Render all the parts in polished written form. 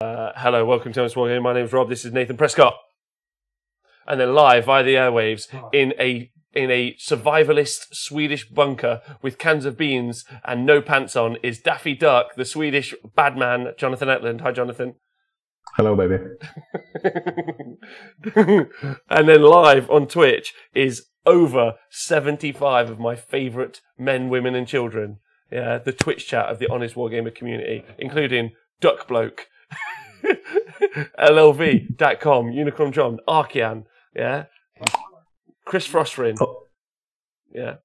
Hello, welcome to honest-wargamer. My name's Rob. This is Nathan Prescott, and then live via the airwaves in a survivalist Swedish bunker with cans of beans and no pants on is Daffy Duck, the Swedish bad man, Jonathan Etland. Hi, Jonathan. Hello, baby. And then live on Twitch is over 75 of my favourite men, women, and children. Yeah, the Twitch chat of the Honest Wargamer community, including Duck Bloke, LLV.com, Unicron John, Archean, yeah, Chris Frostrin, yeah.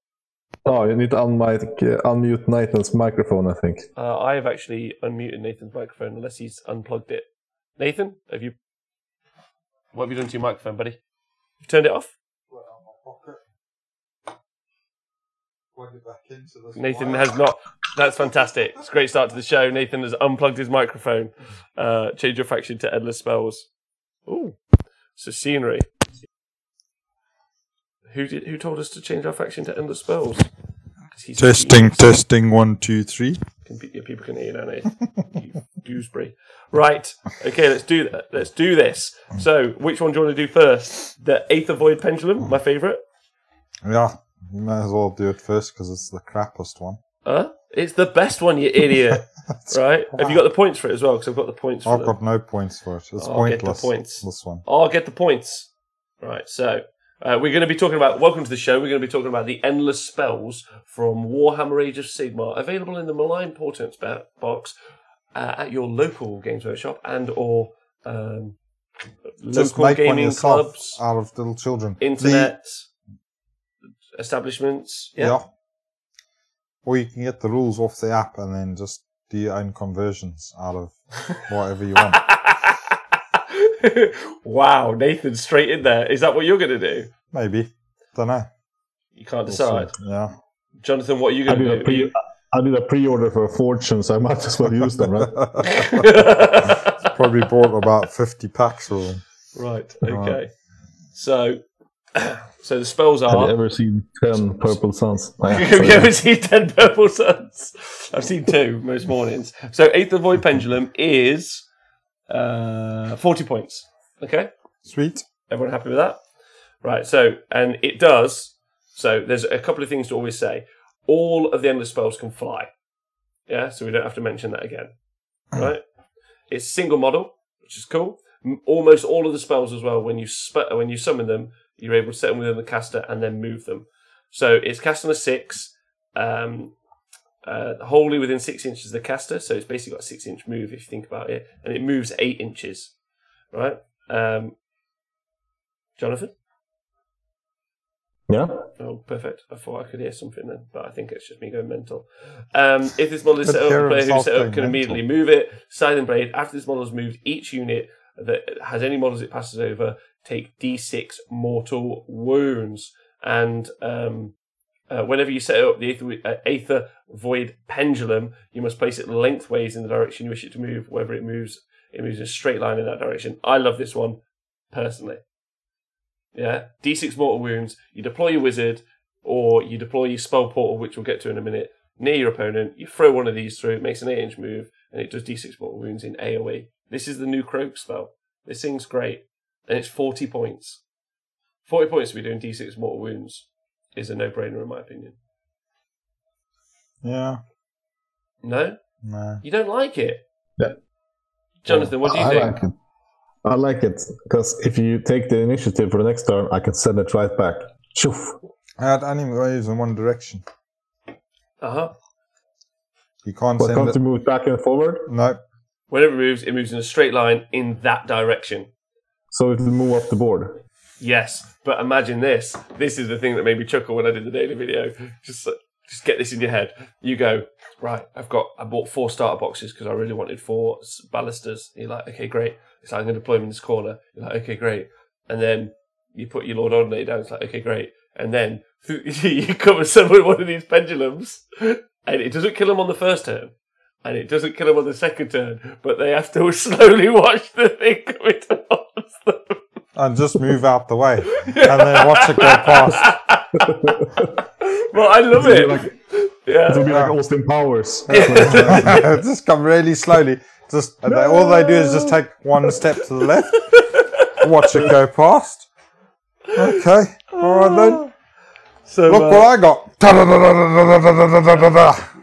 Oh, you need to unmute Nathan's microphone, I think. I have actually unmuted Nathan's microphone, unless he's unplugged it. Nathan, what have you done to your microphone, buddy? You've turned it off? Put it on my pocket. Plug it back in so there's Nathan has not. That's fantastic. It's a great start to the show. Nathan has unplugged his microphone. Change your faction to Endless Spells. Ooh, so scenery. Who told us to change our faction to Endless Spells? Testing 1, 2, 3. People can hear you now, Nathan. You gooseberry. Right. Okay, let's do that. Let's do this. So, which one do you want to do first? The Aether Void Pendulum, my favourite. Yeah, you might as well do it first because it's the crappiest one. It's the best one, you idiot. Right? Have you got the points for it as well? Because I've got the points for it. I've got no points for it. It's I'll pointless. Get the points. This one. I'll get the points. Right, so we're going to be talking about, welcome to the show, we're going to be talking about the Endless Spells from Warhammer Age of Sigmar, available in the Malign Portents box at your local Games Workshop and or Just local make one gaming yourself clubs, out of little children. internet establishments. Yeah. Or you can get the rules off the app and then just do your own conversions out of whatever you want. Wow, Nathan's straight in there. Is that what you're going to do? Maybe. Don't know. You can't decide. Yeah. Jonathan, what are you going to do? I did a pre-order for a fortune, so I might as well use them, right? It's probably bought about 50 packs of them. Right, okay. So the spells are... Have you ever seen 10 Purple Suns? Have you ever seen 10 Purple Suns? I've seen 2 most mornings. So Aether Void Pendulum is 40 points. Okay? Sweet. Everyone happy with that? Right, so, and it does... So there's a couple of things to always say. All of the Endless Spells can fly. Yeah, so we don't have to mention that again. Right? It's single model, which is cool. Almost all of the spells as well, when you summon them, you're able to set them within the caster and then move them. So it's cast on a 6, wholly within 6 inches of the caster, so it's basically got a 6-inch move if you think about it, and it moves 8 inches. Right? Jonathan? Yeah? Oh, perfect. I thought I could hear something then, but I think it's just me going mental. If this model is set up, the player who set up can immediately move it. Scything Blade, after this model is moved, each unit that has any models it passes over take D6 mortal wounds. And whenever you set up the Aether Void Pendulum, you must place it lengthways in the direction you wish it to move. Wherever it moves in a straight line in that direction. I love this one, personally. Yeah, D6 mortal wounds. You deploy your wizard, or you deploy your spell portal, which we'll get to in a minute, near your opponent. You throw one of these through, it makes an 8-inch move, and it does D6 mortal wounds in AOE. This is the new Croak spell. This thing's great, and it's 40 points. 40 points to be doing D6 mortal wounds is a no-brainer in my opinion. Yeah. No? No. You don't like it? Yeah. Jonathan, what do you think? Like it. I like it, because if you take the initiative for the next turn, I can send it right back. Shoof. I had enemy waves in one direction. Uh-huh. You can't But send can't it... you move back and forward? No. Whenever it moves in a straight line in that direction. So it will move up the board. Yes, but imagine this. This is the thing that made me chuckle when I did the daily video. Just get this in your head. You go, right, I bought 4 starter boxes because I really wanted 4 ballistas. You're like, okay, great. So I'm going to deploy them in this corner. You're like, okay, great. And then you put your Lord Ordinator down. It's like, okay, great. And then you come and summon one of these pendulums, and it doesn't kill them on the first turn, and it doesn't kill them on the second turn, but they have to slowly watch the thing coming towards them. And just move out the way, and then watch it go past. Well, I love it. Yeah. It will be like Austin Powers. Just come really slowly. All they do is just take one step to the left, watch it go past. Okay, alright then. So, look what I got.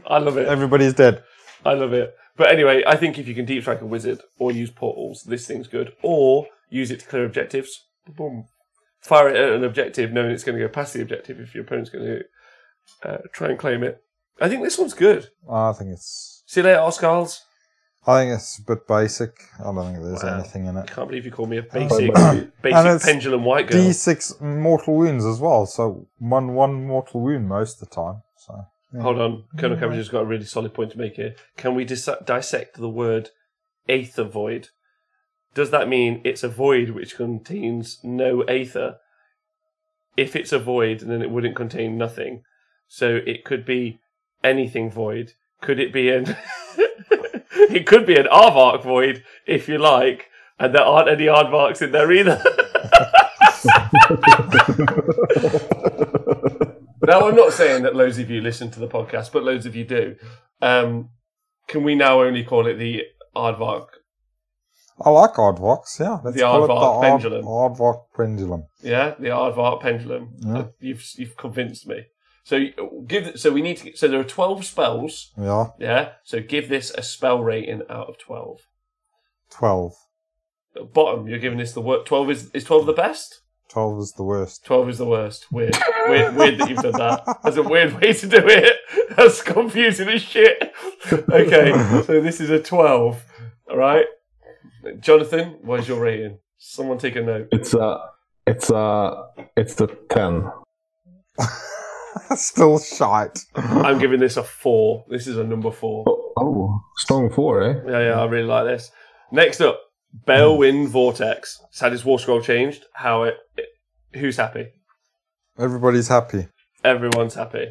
I love it. Everybody's dead. I love it. But anyway, I think if you can deep strike a wizard or use portals, this thing's good. Or use it to clear objectives. Boom. Fire it at an objective knowing it's going to go past the objective if your opponent's going to try and claim it. I think this one's good. I think it's... See you later, Oscars. I think it's a bit basic. I don't think there's anything in it. I can't believe you called me a basic pendulum white girl. D6 mortal wounds as well, so one mortal wound most of the time. So yeah. Hold on, Colonel Cavalier got a really solid point to make here. Can we dissect the word aether void? Does that mean it's a void which contains no aether? If it's a void, then it wouldn't contain nothing. So it could be anything void. Could it be an... It could be an aardvark void, if you like, and there aren't any aardvarks in there either. Now, I'm not saying that loads of you listen to the podcast, but loads of you do. Can we now only call it the aardvark? I like aardvarks, yeah. The aardvark pendulum. Aardvark pendulum. Yeah, the aardvark pendulum. Yeah. You've convinced me. So we need to. So there are 12 spells. Yeah. Yeah. So give this a spell rating out of 12. 12. At bottom, you're giving this the worst. 12 is 12 the best? 12 is the worst. 12 is the worst. Weird that you've done that. That's a weird way to do it. That's confusing as shit. Okay, so this is a 12. All right, Jonathan, what is your rating? Someone take a note. It's a 10. Still shite. I'm giving this a 4. This is a number 4. Oh, strong 4, eh? Yeah, I really like this. Next up, Balewind Vortex. It's had its war scroll changed. Who's happy? Everybody's happy. Everyone's happy.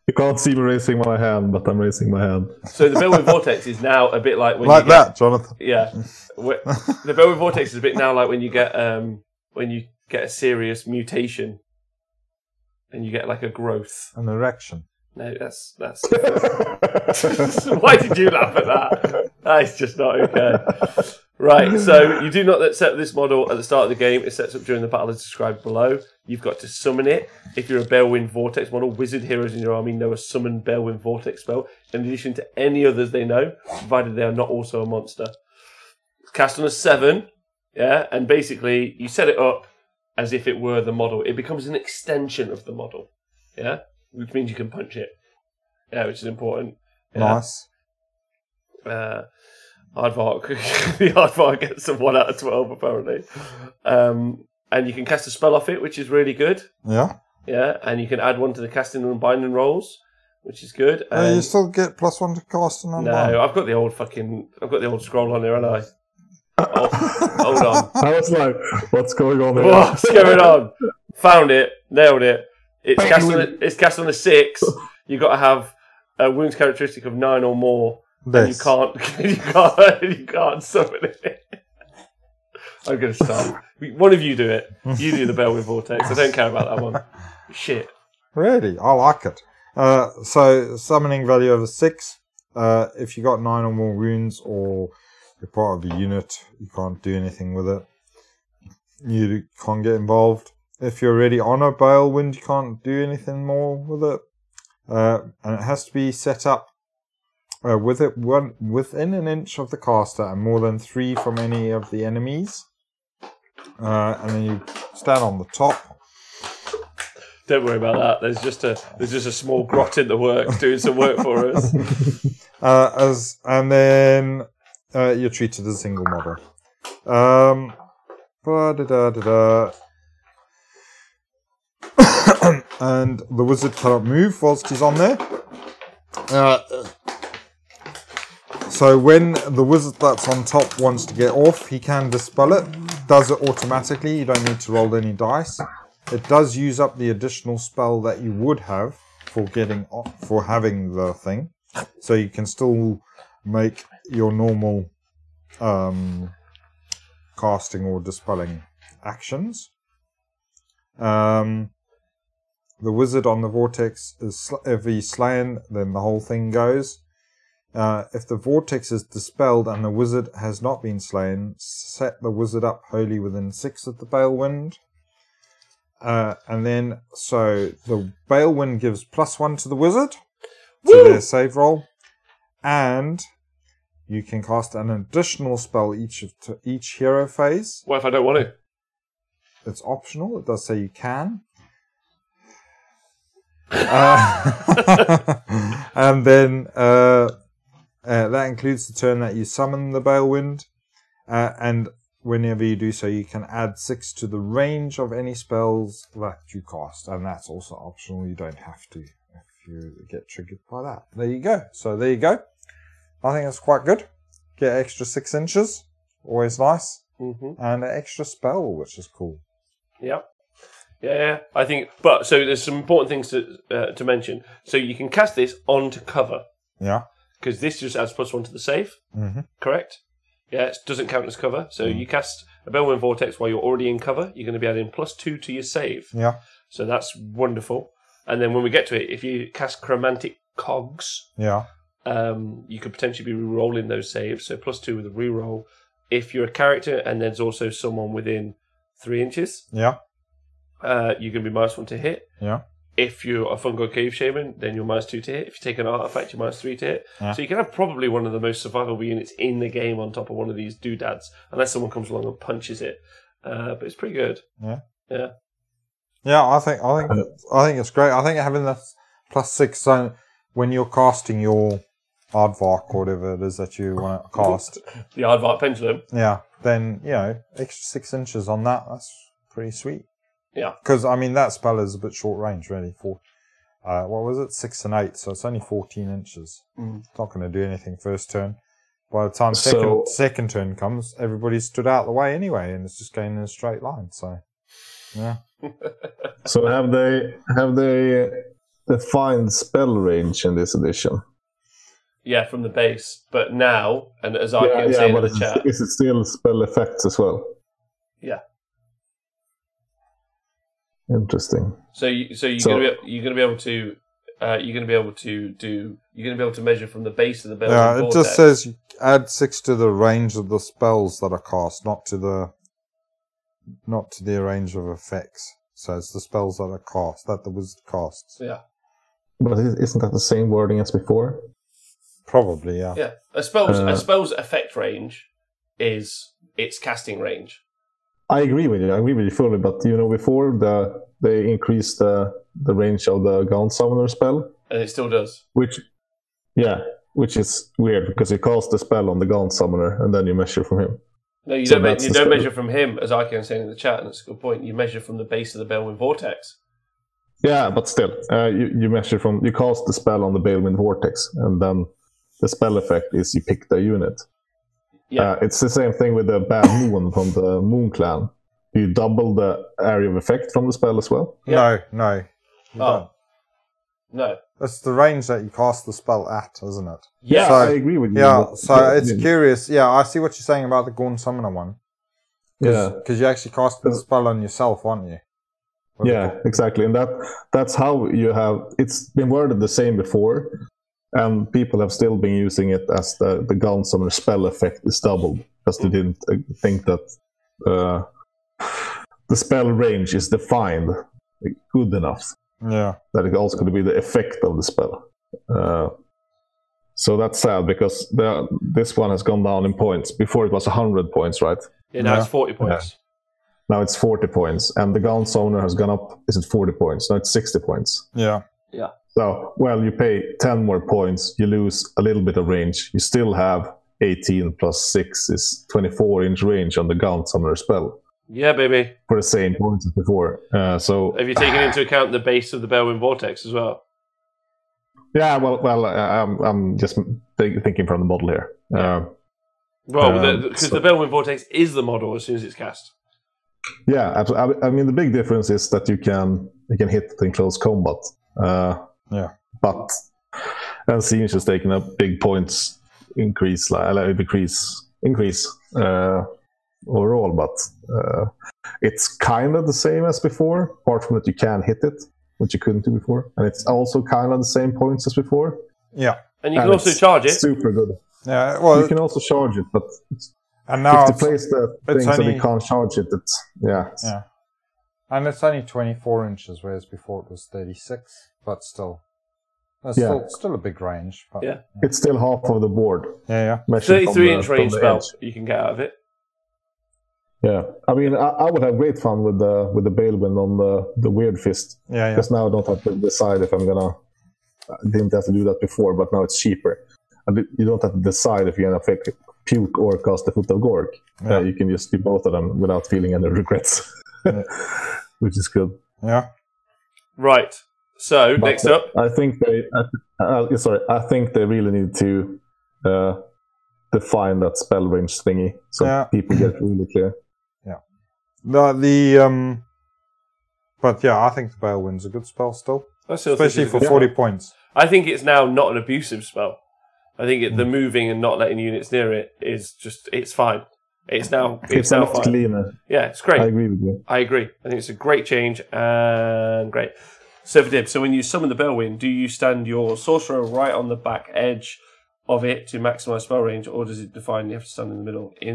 You can't see me raising my hand, but I'm raising my hand. So the Balewind Vortex is now a bit like when like that, Jonathan. Yeah, the Balewind Vortex is a bit now like when you get a serious mutation. And you get like a growth. An erection. No, that's... Why did you laugh at that? That is just not okay. Right, so you do not set this model at the start of the game. It sets up during the battle as described below. You've got to summon it. If you're a Balewind Vortex model, wizard heroes in your army know a summon Balewind Vortex spell, in addition to any others they know, provided they are not also a monster. It's cast on a 7, yeah, and basically you set it up as if it were the model. It becomes an extension of the model, yeah? Which means you can punch it. Yeah, which is important. Yeah. Nice. Aardvark. The Aardvark gets a 1 out of 12, apparently. And you can cast a spell off it, which is really good. Yeah. Yeah, and you can add 1 to the casting and binding rolls, which is good. You still get +1 to casting and unbind. No, I've got the old scroll on there, haven't I? Oh, hold on. I was like, what's going on here? What's going on? Found it. Nailed it. It's cast on a 6. You've got to have a wounds characteristic of 9 or more. And you can't summon it. I'm going to stop. One of you do it. You do the Balewind Vortex. I don't care about that one. Shit. Really? I like it. So, summoning value of a 6. If you got 9 or more wounds or you're part of a unit, you can't do anything with it. You can't get involved. If you're already on a Balewind, you can't do anything more with it. And it has to be set up within an inch of the caster and more than 3 from any of the enemies. And then you stand on the top. Don't worry about that. There's just a small grot in the works doing some work for us. And then you're treated as a single model. And the wizard cannot move whilst he's on there. So when the wizard that's on top wants to get off, he can dispel it. Does it automatically. You don't need to roll any dice. It does use up the additional spell that you would have for having the thing. So you can still make your normal casting or dispelling actions. The wizard on the vortex is if he's slain, then the whole thing goes. If the vortex is dispelled and the wizard has not been slain, set the wizard up wholly within 6 of the Balewind. And then, so the Balewind gives +1 to the wizard to their save roll, and you can cast an additional spell each hero phase. What if I don't want to? It's optional. It does say you can. And then that includes the turn that you summon the Balewind, and whenever you do so, you can add 6 to the range of any spells that you cast, and that's also optional. You don't have to if you get triggered by that. There you go. So there you go. I think it's quite good. Get extra 6 inches, always nice, and an extra spell, which is cool. Yeah. Yeah, I think. But so there's some important things to mention. So you can cast this onto cover. Yeah. Because this just adds +1 to the save. Correct. Yeah, it doesn't count as cover. So you cast a Balewind Vortex while you're already in cover. You're going to be adding +2 to your save. Yeah. So that's wonderful. And then when we get to it, if you cast Chromantic Cogs, you could potentially be re-rolling those saves. So +2 with a re-roll. If you're a character and there's also someone within 3 inches. Yeah. You can be -1 to hit. Yeah. If you're a Fungo Cave Shaman, then you're -2 to hit. If you take an artifact, you're -3 to hit. Yeah. So you can have probably one of the most survivable units in the game on top of one of these doodads, unless someone comes along and punches it. But it's pretty good. Yeah. Yeah. Yeah, I think it's great. I think having the +6 zone when you're casting your Aardvark or whatever it is that you want to cast. The Aardvark Pendulum. Yeah. Then, extra 6 inches on that. That's pretty sweet. Yeah. Because, I mean, that spell is a bit short range, really. What was it? 6 and 8, so it's only 14 inches. It's not going to do anything first turn. By the time second turn comes, everybody's stood out the way anyway, and it's just going in a straight line. So, yeah. So have they defined spell range in this edition? Yeah, from the base. But now, and as I can say in the chat, is it still spell effects as well? Yeah. Interesting. So you're gonna be able to measure from the base of the Balewind Yeah, it Vortex. just says you add 6 to the range of the spells that are cast, not to the range of effects. So it's the spells that are cast, that the wizard casts. Yeah. But isn't that the same wording as before? Probably, yeah. Yeah. A spell's effect range is its casting range. I agree with you fully, but before they increased the range of the Gaunt Summoner spell. And it still does. Which is weird, because you cast the spell on the Gaunt Summoner and then you measure from him. No, you don't measure from him, as I can say in the chat, and that's a good point. You measure from the base of the Balewind Vortex. Yeah, but still, you measure you cast the spell on the Balewind Vortex, and then the spell effect is you pick the unit. Yeah. It's the same thing with the Bad Moon from the Moon Clan. Do you double the area of effect from the spell as well? Yeah. No. No. That's the range that you cast the spell at, isn't it? Yeah, so, I agree with you. Yeah, it's curious. Yeah, I see what you're saying about the Gaunt Summoner one. Yeah. Because you actually cast the spell on yourself, aren't you? Yeah, exactly. And that's how you have... It's been worded the same before, and people have still been using it as the Gaunt Summoner spell effect is doubled, because they didn't think that the spell range is defined good enough. Yeah. That it also could be the effect of the spell. So that's sad, because this one has gone down in points. Before it was 100 points, right? Yeah, now it's 40 points. Yeah. Now it's 40 points. And the Gaunt Summoner has gone up, is it 40 points? No, it's 60 points. Yeah. Yeah. So, you pay 10 more points, you lose a little bit of range. You still have 18 plus 6 is 24-inch range on the Gaunt Summoner spell. Yeah, baby. For the same points as before. So have you taken into account the base of the Balewind Vortex as well? Yeah, I'm just thinking from the model here. Because the Balewind Vortex is the model as soon as it's cast. Yeah, absolutely. I mean, the big difference is that you can hit in close combat. But Ancient is taking a big points increase overall, but it's kind of the same as before, apart from that you can hit it, which you couldn't do before, and it's also kind of the same points as before. Yeah. And you can also charge it. Super good. Yeah, well, you can also charge it, but and now if you place the thing so they can't charge it, yeah. And it's only 24 inches, whereas before it was 36. But still, that's still a big range. But, it's still half of the board. 33-inch range spell you can get out of it. Yeah, I mean, I would have great fun with the Balewind on the Weird Fist. Because now I don't have to decide if I'm gonna. I didn't have to do that before, but now it's cheaper. And you don't have to decide if you're gonna fake puke or cast the Foot of Gork. You can just do both of them without feeling any regrets, which is good. Yeah. Right. So next up, I think I think they really need to define that spell range thingy so people get really clear. Yeah. But I think the Balewind's a good spell still, especially for 40 points. I think it's now not an abusive spell. I think the moving and not letting units near it is it's fine. It's now fine. Cleaner. Yeah, it's great. I agree with you. I agree. I think it's a great change and great. So for Dib, so when you summon the Balewind, do you stand your sorcerer right on the back edge of it to maximize spell range, or does it define you have to stand in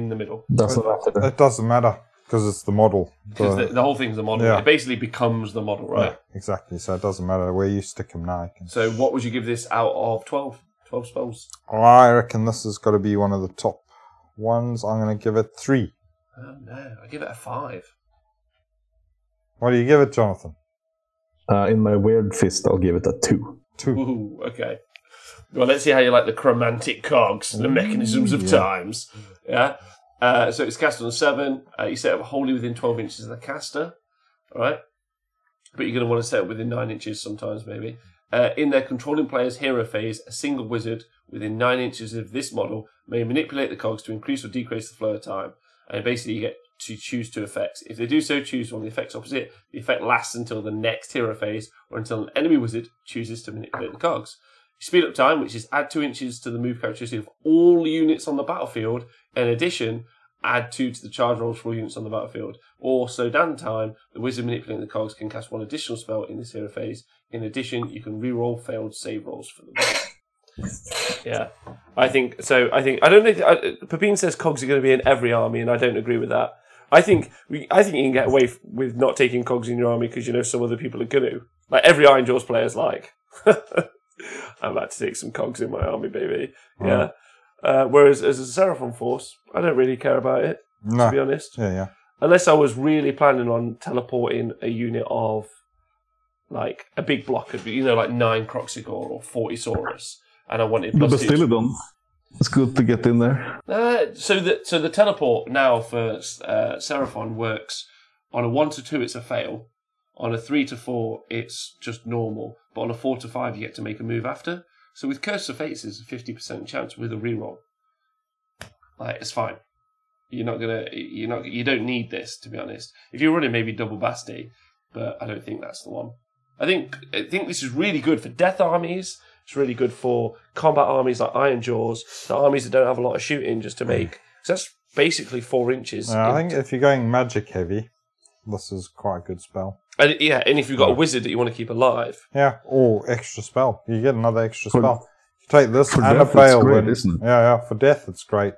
the middle? Doesn't matter. It doesn't matter because it's the model. Because the whole thing's the model. Yeah. It basically becomes the model, right? Yeah, exactly. So it doesn't matter where you stick them now. So what would you give this out of 12? 12 spells? I reckon this has got to be one of the top ones. I'm going to give it 3. Oh no, I give it a 5. What do you give it, Jonathan? In my Weird Fist, I'll give it a 2. 2. Ooh, okay. Well, let's see how you like the chromantic cogs, the mechanisms of times. Yeah. So it's cast on a 7. You set up wholly within 12 inches of the caster. All right. But you're going to want to set up within 9 inches sometimes, maybe. In their controlling player's hero phase, a single wizard within 9 inches of this model may manipulate the cogs to increase or decrease the flow of time. And basically, you get to choose 2 effects. If they do so, choose one of the effects opposite. The effect lasts until the next hero phase or until an enemy wizard chooses to manipulate the cogs. Speed up time, which is add 2 inches to the move characteristic of all units on the battlefield. In addition, add 2 to the charge rolls for all units on the battlefield. Or slow down time, the wizard manipulating the cogs can cast 1 additional spell in this hero phase. In addition, you can reroll failed save rolls for them. Yeah, I think so. I don't know. Pepin says cogs are going to be in every army, and I don't agree with that. I think you can get away with not taking cogs in your army because you know some other people are going to. Like every Iron Jaws player is like, I'm about to take some cogs in my army, baby. Yeah. Whereas as a Seraphon force, I don't really care about it, to be honest. Yeah. Unless I was really planning on teleporting a unit of like a big block of, like 9 Croxigor or 40 Saurus, and I wanted plus the Bastillodon. It's good to get in there. So the teleport now for Seraphon works on a 1 to 2, it's a fail. On a 3 to 4, it's just normal. But on a 4 to 5, you get to make a move after. So with Curse of Fates, it's a 50% chance with a reroll. Like, it's fine. You don't need this, to be honest. If you're running maybe double Basti, but I don't think that's the one. I think this is really good for death armies. It's really good for combat armies like Iron Jaws, the armies that don't have a lot of shooting, just to make. So that's basically 4 inches. I think if you're going magic heavy, this is quite a good spell. And if you've got a wizard that you want to keep alive. Yeah, or extra spell. You get another extra spell. You take this for and death, a Bale. It's great, isn't it? Yeah, for death it's great.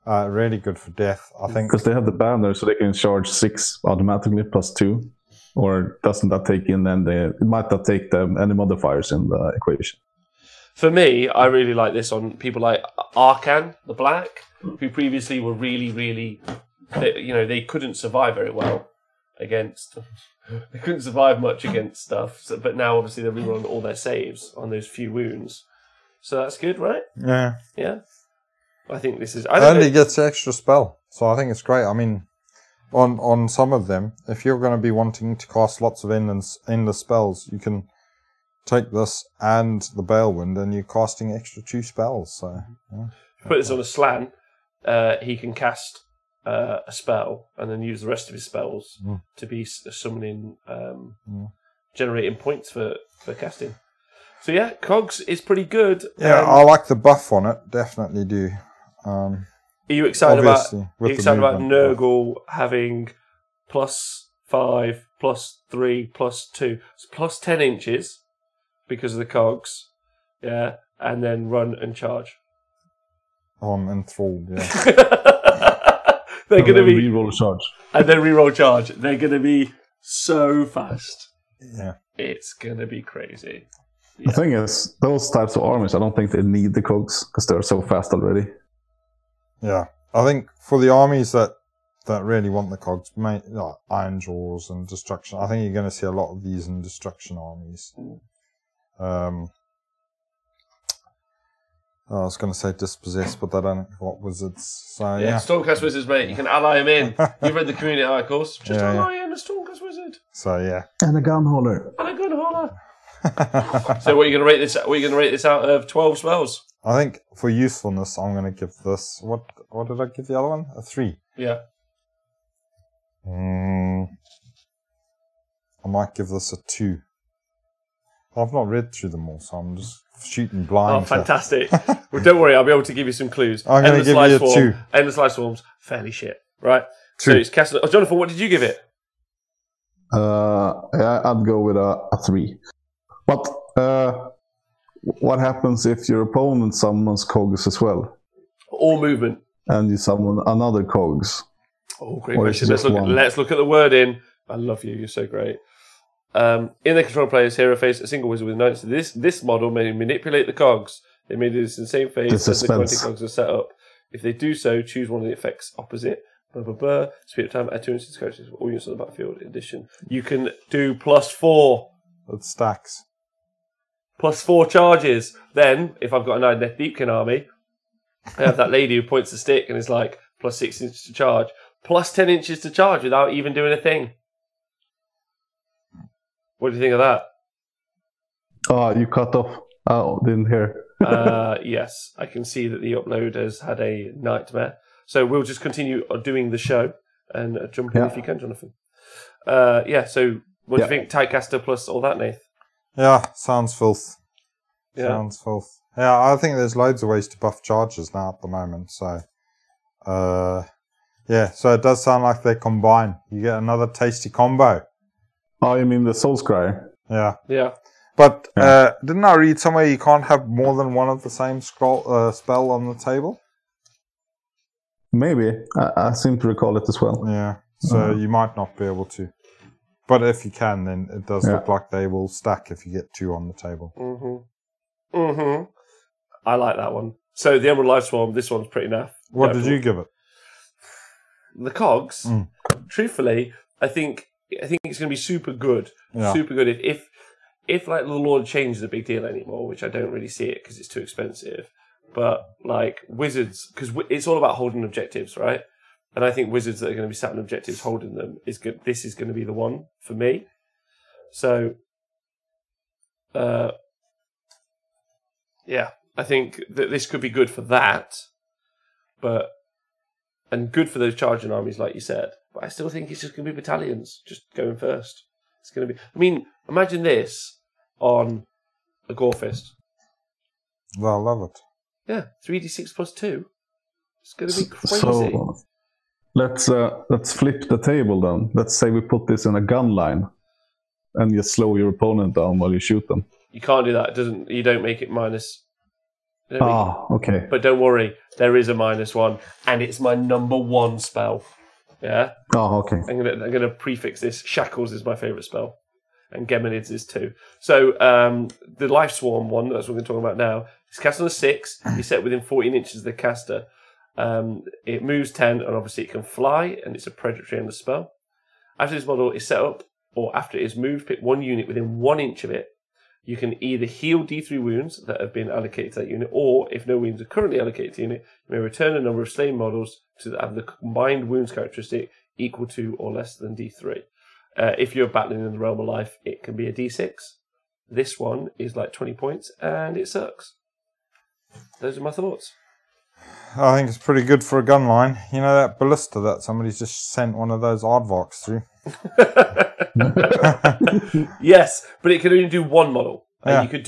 Really good for death, I think. Because they have the banner, so they can charge 6 automatically plus 2. Or doesn't that take in it might not take any modifiers in the equation. For me, I really like this on people like Arcan, the Black, who previously were really, really, they couldn't survive very well against. They couldn't survive much against stuff, but now obviously they're rerolling all their saves on those few wounds. So that's good, right? Yeah. Yeah. I think this is. And he gets extra spell, so I think it's great. I mean, on some of them, if you're going to be wanting to cast lots of endless spells, you can take this and the Balewind, and you're casting extra 2 spells. So put this on a slant, he can cast a spell and then use the rest of his spells to be summoning, generating points for casting. So yeah, Cogs is pretty good. Yeah, I like the buff on it. Definitely do. Are you excited about Nurgle having +5, +3, +2, so +10 inches because of the cogs? Yeah, and then run and charge. I'm enthralled, yeah. They're going to be... Reroll charge. And then reroll charge. They're going to be so fast. Yeah. It's going to be crazy. Yeah. The thing is, those types of armies, I don't think they need the cogs because they're so fast already. Yeah. I think for the armies that really want the cogs, like Iron Jaws and Destruction, I think you're going to see a lot of these in Destruction armies. I was going to say Dispossess, but they don't got wizards. So, yeah. Stormcast wizards, mate. You can ally him in. You've read the community articles. Just ally in a Stormcast wizard. So, yeah. And a gun hauler. So, what are you going to rate this? What are you going to rate this out of 12 spells? I think for usefulness, I'm going to give this. What did I give the other one? A 3. Yeah. I might give this a 2. I've not read through them all, so I'm just shooting blind. Oh, fantastic. Well, don't worry, I'll be able to give you some clues. I'm going to give you a 2. Endless Life Swarms, fairly shit. Right? 2. So it's Castle. Oh, Jonathan, what did you give it? I'd go with a 3. But what happens if your opponent summons cogs as well? Or movement. And you summon another cogs. Oh, great question. Let's look at the wording. I love you. You're so great. In the control player's hero phase, a single wizard with knights. This model may manipulate the cogs. They may do this in the same phase as the 20 cogs are set up. If they do so, choose one of the effects opposite. Speed of time, add 2 instances characters for all units on the battlefield. In addition, you can do +4. That stacks. +4 charges. Then, if I've got an Death Deepkin army, I have that lady who points the stick and is like +6 inches to charge, +10 inches to charge without even doing a thing. What do you think of that? Oh, you cut off. Oh, didn't hear. Yes, I can see that the upload has had a nightmare. So we'll just continue doing the show and jump in if you can, Jonathan. So what do you think? Typecaster plus all that, Nath? Yeah, sounds filth. Yeah. Sounds filth. Yeah, I think there's loads of ways to buff charges now at the moment. So, so it does sound like they combine. You get another tasty combo. Oh, you mean the Soulscryer? Yeah. Yeah. But didn't I read somewhere you can't have more than one of the same spell on the table? Maybe. I seem to recall it as well. Yeah. So you might not be able to. But if you can, then it does look like they will stack if you get 2 on the table. I like that one. So the Emerald Life Swarm, this one's pretty naff. What did you give it? The cogs, truthfully, I think it's going to be super good. Yeah. Super good. If like the Lord of Change is a big deal anymore, which I don't really see it because it's too expensive. But like wizards, because it's all about holding objectives, right? And I think wizards that are going to be sat on objectives holding them is good. This is going to be the one for me. So, I think that this could be good for that, and good for those charging armies, like you said. But I still think it's just going to be battalions just going first. It's going to be. I mean, imagine this on a Gorefist. Well, I love it. Yeah, 3d6 plus 2. It's going to be crazy. So, let's flip the table then. Let's say we put this in a gun line, and you slow your opponent down while you shoot them. You can't do that. You don't make it minus. Okay. But don't worry, there is a -1, and it's my number 1 spell. Yeah. Oh, okay. I'm gonna prefix this. Shackles is my favourite spell, and Geminids is too. So the Life Swarm one, that's what we're talking about now. It's cast on a 6. You're set within 14 inches of the caster. It moves 10, and obviously it can fly, and it's a predatory end of spell. After this model is set up, or after it is moved, pick 1 unit within 1 inch of it. You can either heal D3 wounds that have been allocated to that unit, or if no wounds are currently allocated to the unit, you may return a number of slain models to have the combined wounds characteristic equal to or less than D3. If you're battling in the realm of life, it can be a D6. This one is like 20 points, and it sucks. Those are my thoughts. I think it's pretty good for a gun line. You know that ballista that somebody's just sent one of those aardvarks through? Yes, but it could only do 1 model. And you could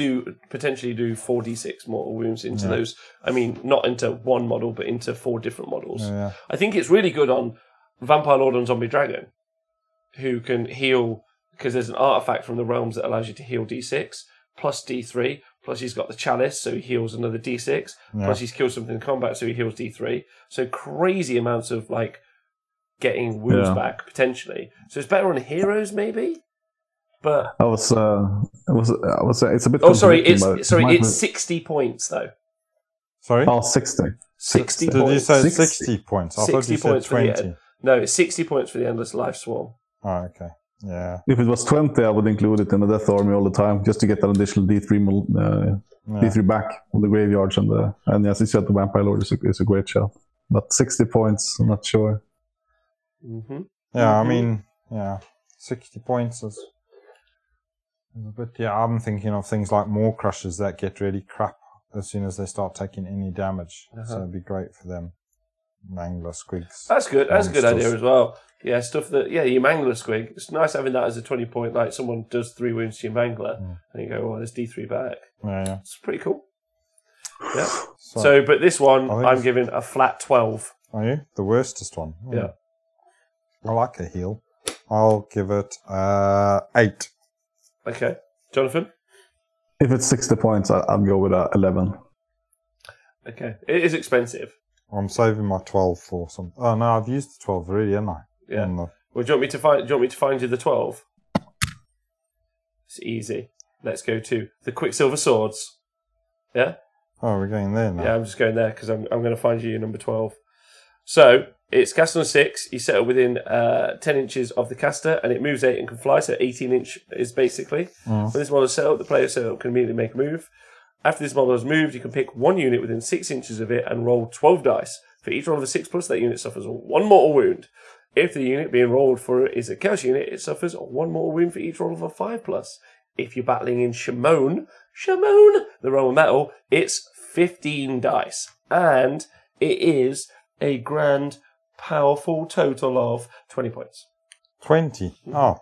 potentially do 4d6 mortal wounds into those. I mean, not into 1 model, but into 4 different models. Yeah. I think it's really good on Vampire Lord and Zombie Dragon, who can heal, because there's an artifact from the realms that allows you to heal d6, plus d3, Plus he's got the Chalice, so he heals another D6. Plus he's killed something in combat, so he heals D3. So crazy amounts of like getting wounds back potentially. So it's better on heroes maybe. But it's a bit. Oh, sorry, it's 60 points though. Sorry. Oh, 60. 60 Did points. you say 60 points? I thought you said 20. No, it's 60 points for the Endless Life Swarm. Oh, okay. Yeah. If it was 20, I would include it in the Death Army all the time, just to get that additional D3 back on the graveyards and yes, you said the Vampire Lord is a great shout. But 60 points, I'm not sure. Mm-hmm. Yeah, I mean, 60 points is. But yeah, I'm thinking of things like Maw Crushers that get really crap as soon as they start taking any damage. So it'd be great for them. Mangler Squigs. That's good. That's a good idea as well. Yeah, stuff that, you Mangler Squig. It's nice having that as a 20 point, like someone does 3 wounds to your Mangler, and you go, there's D3 back. Yeah. It's pretty cool. Yeah. So, but this one, I'm giving a flat 12. Are you? The worstest one? Oh. Yeah. I like a heal. I'll give it 8. Okay. Jonathan? If it's 60 points, I'll go with 11. Okay. It is expensive. I'm saving my 12 for some. Oh no, I've used the 12 already, haven't I? Yeah. Well, do you want me to find you the 12? It's easy. Let's go to the Quicksilver Swords. Yeah? Oh, we're going there now. Yeah, I'm just going there because I'm going to find you your number 12. So, it's cast on 6. You set it within 10 inches of the caster, and it moves 8 and can fly, so 18 inch is basically. When this model is set up, the player set up can immediately make a move. After this model has moved, you can pick one unit within 6 inches of it and roll 12 dice. For each roll of a 6+, that unit suffers 1 mortal wound. If the unit being rolled for is a Chaos unit, it suffers 1 mortal wound for each roll of a 5+. If you're battling in Shimon, the Roman metal, it's 15 dice. And it is a grand, powerful total of 20 points. 20? Oh,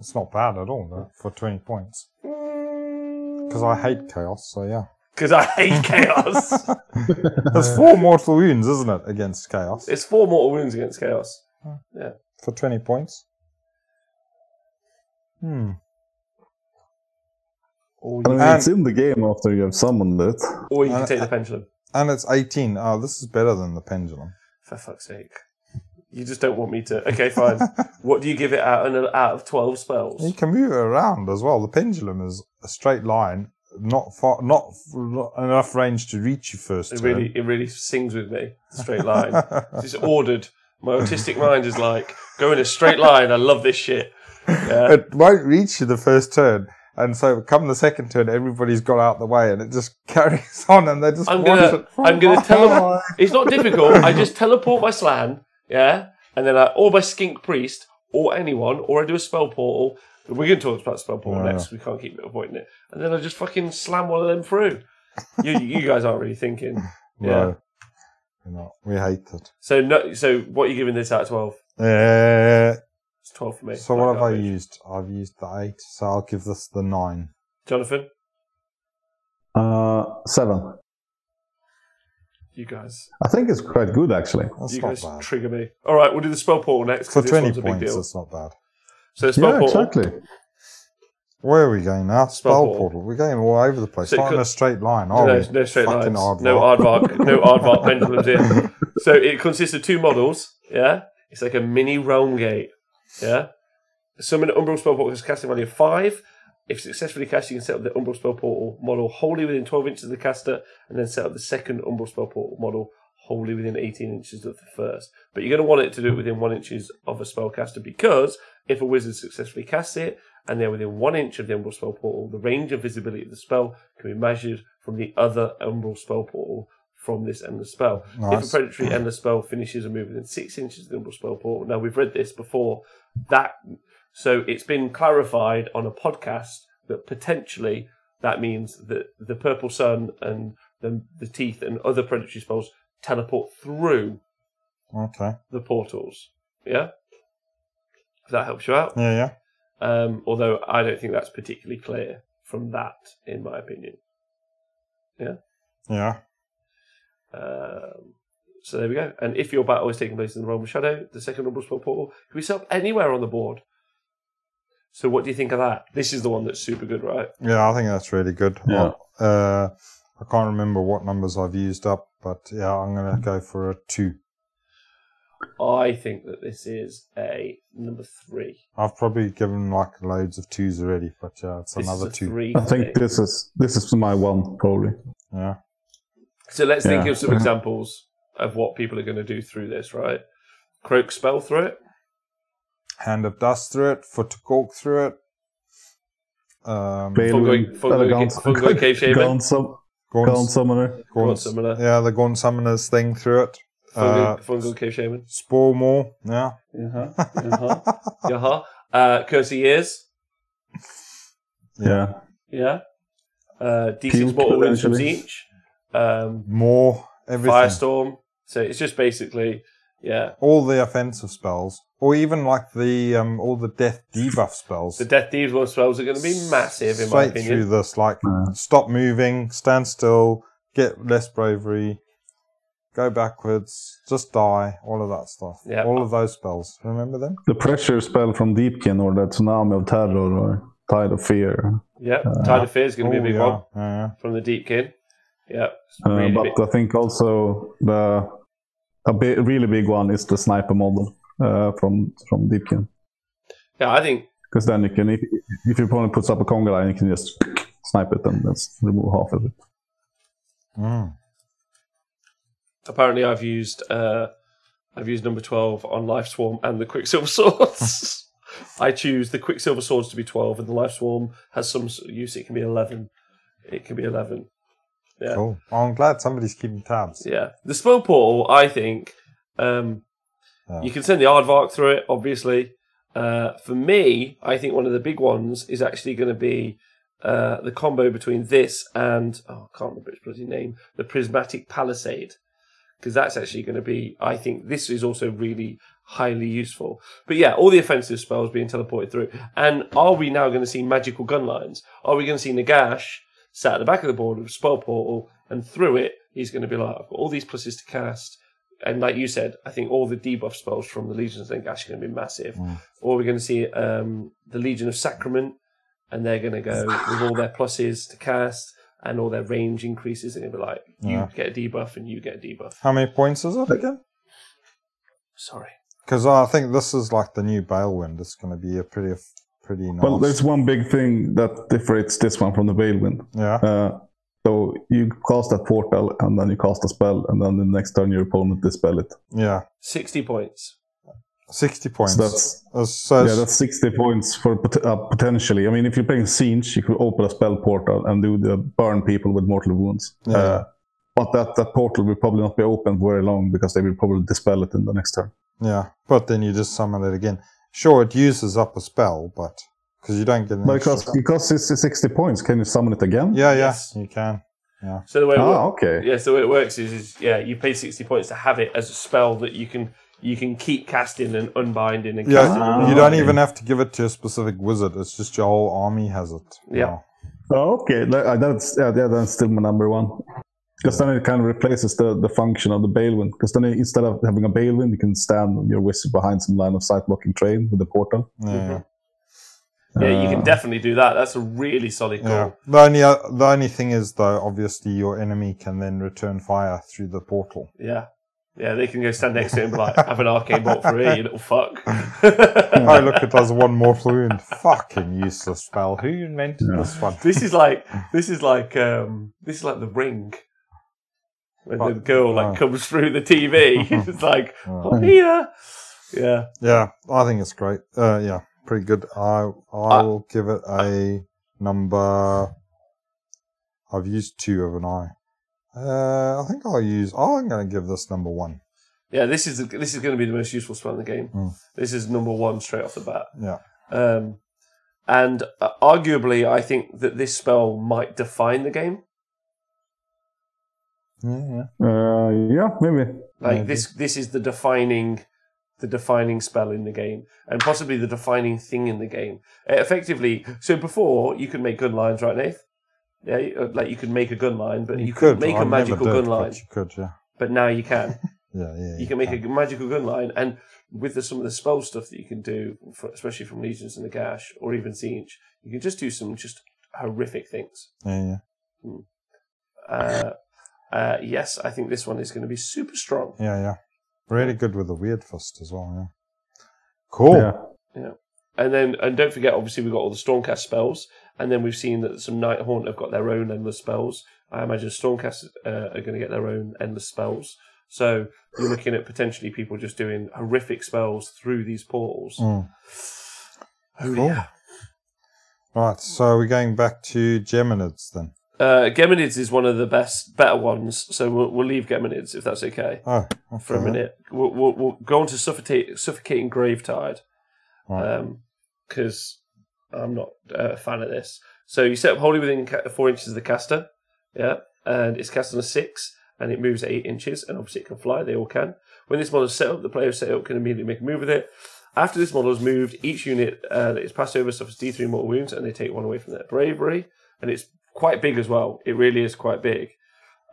it's not bad at all, though, for 20 points. Because I hate Chaos, so yeah. Because I hate Chaos. There's 4 mortal wounds, isn't it, against Chaos? It's 4 mortal wounds against Chaos. Yeah. For 20 points? It's in the game after you have summoned it. Or you can take the pendulum. And it's 18. Oh, this is better than the pendulum. For fuck's sake. You just don't want me to... Okay, fine. What do you give it out of 12 spells? You can move it around as well. The pendulum is a straight line, not enough range to reach you first. It really sings with me, the straight line. It's ordered. My autistic mind is like, go in a straight line, I love this shit. Yeah. It won't reach you the first turn. And so, come the second turn, everybody's got out the way, and it just carries on, and they just. I'm gonna teleport. It's not difficult. I just teleport my Slan, and then or my Skink Priest, or anyone, or I do a spell portal. We're going to talk about spell portal next. We can't keep avoiding it, and then I just fucking slam one of them through. You guys aren't really thinking. No, we're not. We hate it. So what are you giving this out of 12? It's 12 for me. So what have I used? I've used the 8, so I'll give this the 9. Jonathan? 7. You guys. I think it's quite good, actually. That's you not guys bad. Trigger me. All right, we'll do the spell portal next. For 20 points, that's not bad. So the spell portal. Exactly. Where are we going now? Spell portal. We're going all over the place. Not in a straight line, are we? No straight lines. Aardvark. No Aardvark pendulums here. So it consists of 2 models, It's like a mini realm gate, Summon an Umbral Spell Portal has a casting value of 5. If successfully cast, you can set up the Umbral Spell Portal model wholly within 12 inches of the caster, and then set up the second Umbral Spell Portal model wholly within 18 inches of the first. But you're going to want it to do it within 1 inch of a spellcaster, because if a wizard successfully casts it, and they're within 1 inch of the Umbral Spell Portal, the range of visibility of the spell can be measured from the other Umbral Spell Portal from this endless spell. Nice. If a predatory endless spell finishes a move within 6 inches of the Umbral Spell Portal, now we've read this before, so it's been clarified on a podcast that potentially that means that the Purple Sun and the Teeth and other predatory spells teleport through the portals. Yeah? If that helps you out. Yeah. Although I don't think that's particularly clear from that, in my opinion. Yeah? Yeah. So there we go. And if your battle is taking place in the Realm of Shadow, the second Umbral Spell Portal can be set up anywhere on the board. So what do you think of that? This is the one that's super good, right? Yeah, I think that's really good. Yeah. I can't remember what numbers I've used up, but yeah, I'm going to go for a 2. I think that this is a number 3. I've probably given like loads of 2s already, but yeah, it's another 2. I think this is my 1 probably. Yeah. So let's think of some examples of what people are going to do through this, right? Croak spell through it. Hand of Dust through it. Foot to Cork through it. Fungoid Cave Shaman. Gaunt Summoner. Yeah, the Gaunt Summoner's thing through it. Fungoid Cave Shaman. Spore Maw. Yeah. Curse of Years. Yeah. Yeah. D6 Mortal Wounds from each. More. Everything. Firestorm. So it's just basically, all the offensive spells. Or even like the all the death debuff spells. The death debuff spells are going to be massive, in my opinion. Straight through this, like stop moving, stand still, get less bravery, go backwards, just die, all of that stuff. Yeah. All of those spells. Remember them? The pressure spell from Deepkin, or the Tsunami of Terror, or Tide of Fear. Yeah, Tide of Fear is going to be a big one from the Deepkin. Yeah. Really but big. I think also really big one is the sniper model. From Deepkin. Yeah, I think because then you can, if your opponent puts up a conga line, you can just snipe it and let's remove half of it. Apparently, I've used number 12 on Life Swarm and the Quicksilver Swords. I choose the Quicksilver Swords to be 12, and the Life Swarm has some use. It can be 11. It can be 11. Yeah. Cool. Oh, I'm glad somebody's keeping tabs. Yeah, the spell portal. I think. You can send the Aardvark through it, obviously. For me, I think one of the big ones is actually going to be the combo between this and, I can't remember its bloody name, the Prismatic Palisade. Because that's actually going to be, I think this is also really highly useful. But yeah, all the offensive spells being teleported through. And are we now going to see magical gun lines? Are we going to see Nagash sat at the back of the board with a spell portal, and through it, he's going to be like, I've got all these pluses to cast. And like you said, I think all the debuff spells from the Legions of Nagash are going to be massive. Or we're going to see the Legion of Sacrament, and they're going to go with all their pluses to cast and all their range increases. And it'll be like, you get a debuff and you get a debuff. How many points is it again? Sorry. Because I think this is like the new Balewind. It's going to be a pretty nice. Well, there's one big thing that differentiates this one from the Balewind. Yeah. So you cast that portal, and then you cast a spell, and then the next turn your opponent dispel it. Yeah. 60 points. 60 points. So that's 60 points for potentially. I mean, if you're playing Siege, you could open a spell portal and do the burn people with mortal wounds. Yeah. But that portal will probably not be open for very long because they will probably dispel it in the next turn. Yeah, but then you just summon it again. Sure, it uses up a spell, but because you don't get an because it's 60 points, can you summon it again? Yeah, yes, you can. Yeah. So the way so the way it works is you pay 60 points to have it as a spell that you can keep casting and unbinding and casting. You don't even have to give it to a specific wizard. It's just your whole army has it. Yeah. Oh, okay, that's still my number 1. Because then it kind of replaces the function of the Balewind. Because then instead of having a Balewind, you can stand your wizard behind some line of sight blocking train with the portal. Yeah. Yeah, you can definitely do that. That's a really solid call. Yeah. The only thing is, though, obviously your enemy can then return fire through the portal. Yeah. Yeah, they can go stand next to him and be like, have an arcane bolt for here, you little fuck. Oh, look, it does 1 mortal wound. Fucking useless spell. Who invented this one? This is like the Ring. When the girl comes through the TV. It's like, I'm here. Yeah. Yeah, I think it's great. Pretty good. I will give it a number. I've used 2, haven't I? I think I'm going to give this number 1. Yeah, this is going to be the most useful spell in the game. This is number 1 straight off the bat. Yeah. And arguably, I think that this spell might define the game. Yeah, maybe. Like this is the defining spell in the game, and possibly the defining thing in the game. Effectively, so before you could make gun lines, right, Nath? Yeah, like you could make a gun line, but you could make a magical gun line. You could, yeah. But now you can. Yeah. You can make a magical gun line, and with some of the spell stuff that you can do, especially from Legions and Nagash, or even Siege, you can just do some just horrific things. Yeah. Yes, I think this one is going to be super strong. Yeah. Really good with the Weird Fist as well, yeah. Cool. Yeah. And don't forget, obviously, we've got all the Stormcast spells, and then we've seen that some Night Haunt have got their own endless spells. I imagine Stormcast are going to get their own endless spells. So you're looking at potentially people just doing horrific spells through these portals. Mm. Oh, cool. yeah. Right, so we're going back to Geminids then. Geminids is one of the better ones, so we'll leave Geminids if that's okay. Oh, okay. For a minute. We'll go on to Suffocating Gravetide. Because I'm not a fan of this. So you set up wholly within 4 inches of the caster, and it's cast on a 6, and it moves 8 inches, and obviously it can fly, they all can. When this model is set up, the player set up can immediately make a move with it. After this model is moved, each unit that is passed over suffers D3 mortal wounds, and they take 1 away from their bravery, and it's quite big as well. It really is quite big.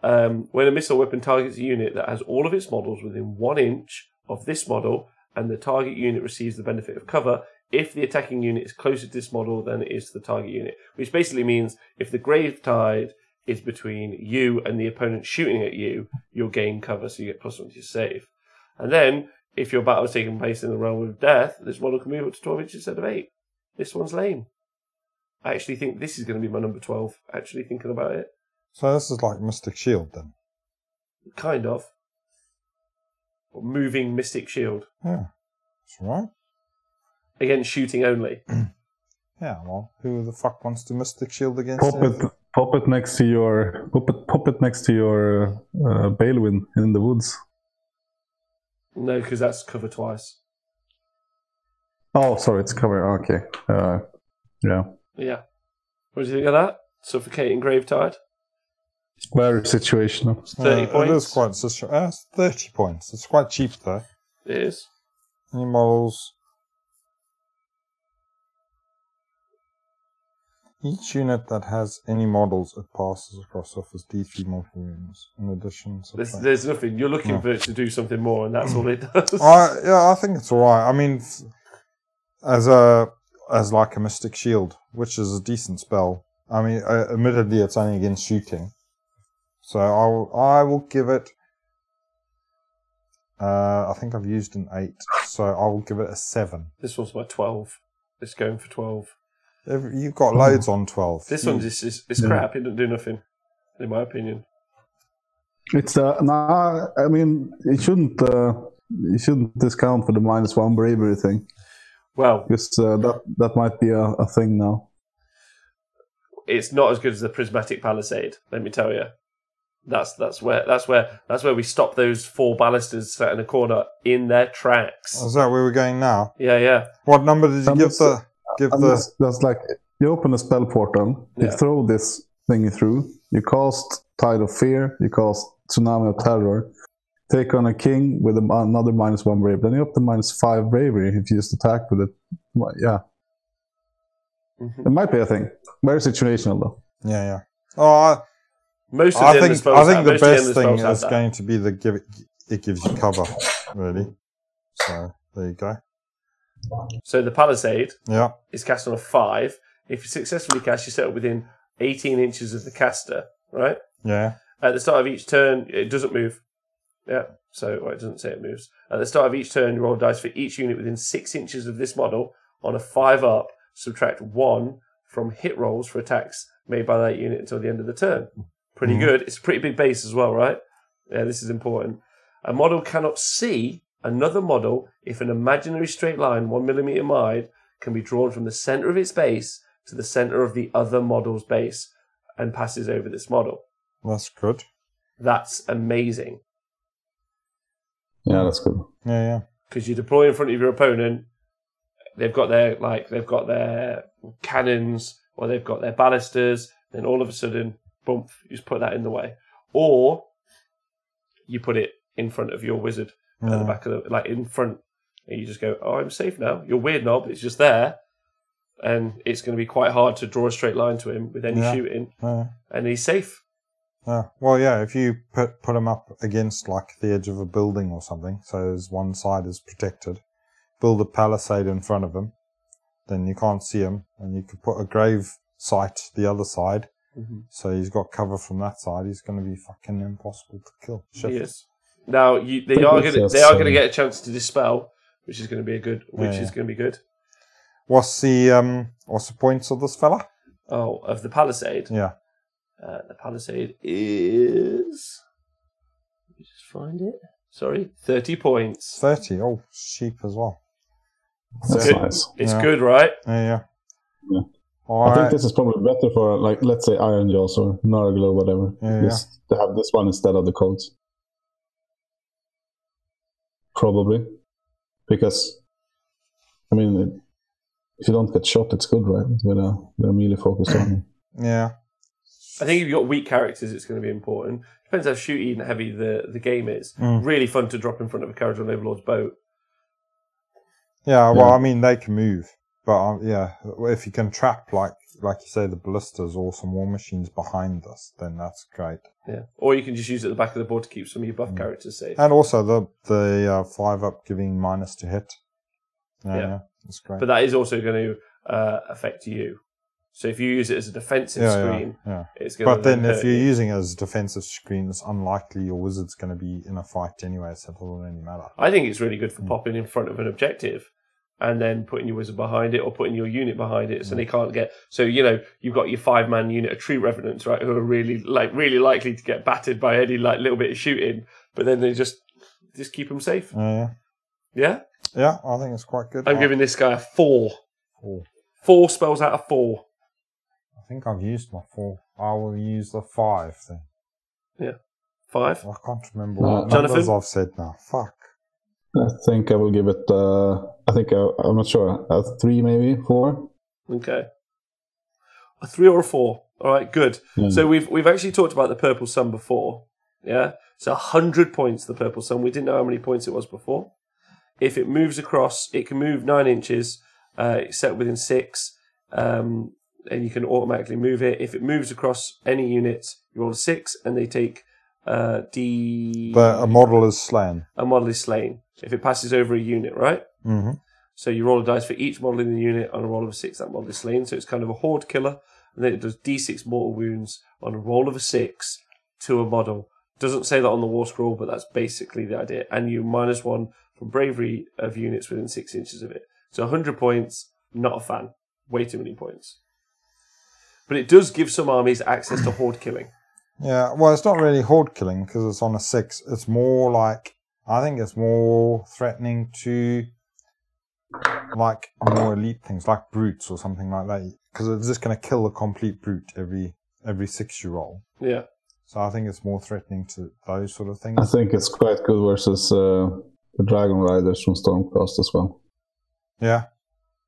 When a missile weapon targets a unit that has all of its models within 1 inch of this model, and the target unit receives the benefit of cover, if the attacking unit is closer to this model than it is to the target unit. Which basically means if the Gravetide is between you and the opponent shooting at you, you'll gain cover, so you get +1 to your save. And then, if your battle is taking place in the realm of death, this model can move up to 12 inches instead of 8. This one's lame. I actually think this is going to be my number 12, actually thinking about it. So this is like Mystic Shield then? Kind of. Moving Mystic Shield. Yeah, that's right. Against shooting only. Yeah, well, who the fuck wants to Mystic Shield against Pop it next to your Balewin in the woods. No, because that's cover twice. Oh, sorry, it's cover. Okay. Yeah. Yeah. What do you think of that? Suffocating Gravetide? Very situational. 30 points. It is quite situational. It's 30 points. It's quite cheap though. It is. Any models? Each unit that has any models it passes across suffers D3 mortal wounds. In addition, there's nothing. You're looking for it to do something more, and that's all it does. I think it's alright. I mean, as like a Mystic Shield, which is a decent spell. I mean, admittedly, it's only against shooting. So I will give it. I think I've used an 8, so I will give it a 7. This one's my 12. It's going for 12. You've got loads on 12. This one's it's crap. It doesn't do nothing, in my opinion. It's I mean, you shouldn't discount for the -1 bravery thing. Well, because that might be a thing now. It's not as good as the Prismatic Palisade. Let me tell you. That's where we stop those 4 ballistas sat in a corner in their tracks. Is that where we're going now? Yeah. What number did you give the? That's like you open a spell portal, you throw this thingy through, you cast Tide of Fear, you cast Tsunami of Terror, take on a king with another -1 bravery, then you're up to -5 bravery if you just attack with it. Yeah. It might be a thing. Very situational though. Yeah. Oh, I think the best thing is going to be it gives you cover, really. So there you go. So the Palisade is cast on a 5. If you successfully cast, you set up within 18 inches of the caster, right? Yeah. At the start of each turn, it doesn't move. Yeah, so it doesn't say it moves. At the start of each turn, you roll dice for each unit within 6 inches of this model. On a 5 up, subtract 1 from hit rolls for attacks made by that unit until the end of the turn. Pretty good. It's a pretty big base as well, right? Yeah, this is important. A model cannot see another model if an imaginary straight line 1 millimeter wide can be drawn from the center of its base to the center of the other model's base and passes over this model. That's good. That's amazing. Yeah, that's good. Yeah. Because you deploy in front of your opponent, they've got their cannons or they've got their ballistas, then all of a sudden, boom, you just put that in the way. Or you put it in front of your wizard at the back of in front, and you just go, oh, I'm safe now. Your weird knob is just there, and it's going to be quite hard to draw a straight line to him with any shooting, and he's safe. Well, if you put him up against the edge of a building or something, so his one side is protected, build a palisade in front of him, then you can't see him, and you could put a grave site the other side, So he's got cover from that side. He's going to be fucking impossible to kill. Yes. Now they are going to get a chance to dispel, which is going to be good. What's the points of this fella? Oh, of the Palisade. Yeah. The Palisade is. Let me just find it. Sorry, 30 points. 30. Oh, cheap as well. That's nice. It's good, right? Yeah. I think this is probably better for, like, let's say Iron Jaws or Nurgle or whatever. Just to have this one instead of the codes. Probably. Because, I mean, if you don't get shot, it's good, right? With a melee focus on. Yeah. I think if you've got weak characters, it's going to be important. Depends how shooty and heavy the game is. Really fun to drop in front of a carriage on Overlord's boat. Yeah, well, I mean, they can move. But, if you can trap, like you say, the ballistas or some war machines behind us, then that's great. Yeah. Or you can just use it at the back of the board to keep some of your buff characters safe. And also the 5-up giving minus to hit. Yeah, that's great. But that is also going to affect you. So if you use it as a defensive screen, it's going to. But then if you're using it as a defensive screen, it's unlikely your wizard's going to be in a fight anyway, so it doesn't really matter. I think it's really good for popping in front of an objective and then putting your wizard behind it or putting your unit behind it so they can't get... So, you've got your 5-man unit of tree revenants, right, who are really likely to get battered by any little bit of shooting, but then they just keep them safe. Yeah? Yeah, I think it's quite good. I'm giving this guy a 4. 4 spells out of 4. I think I've used my 4. I will use the 5 then. Yeah. 5? I can't remember what numbers I've said now. Fuck. I think I will give it, I'm not sure, a 3 maybe, 4? Okay. A 3 or a 4. All right, good. So we've actually talked about the Purple Sun before, yeah? So 100 points, the Purple Sun. We didn't know how many points it was before. If it moves across, it can move 9 inches, it's set within 6, and you can automatically move it. If it moves across any units, you roll a 6, and they take D... But a model is slain. A model is slain. If it passes over a unit, right? Mm-hmm. So you roll a dice for each model in the unit. On a roll of a 6, that model is slain. So it's kind of a horde killer. And then it does D6 mortal wounds on a roll of a 6 to a model. Doesn't say that on the war scroll, but that's basically the idea. And you -1 from bravery of units within 6 inches of it. So 100 points, not a fan. Way too many points. But it does give some armies access to horde killing. Yeah, well, it's not really horde killing because it's on a 6. It's more like... I think it's more threatening to, like, more elite things, like brutes or something like that. Because it's just going to kill a complete brute every 6 you roll. Yeah. So I think it's more threatening to those sort of things. I think it's quite good versus the Dragon Riders from Stormcast as well. Yeah,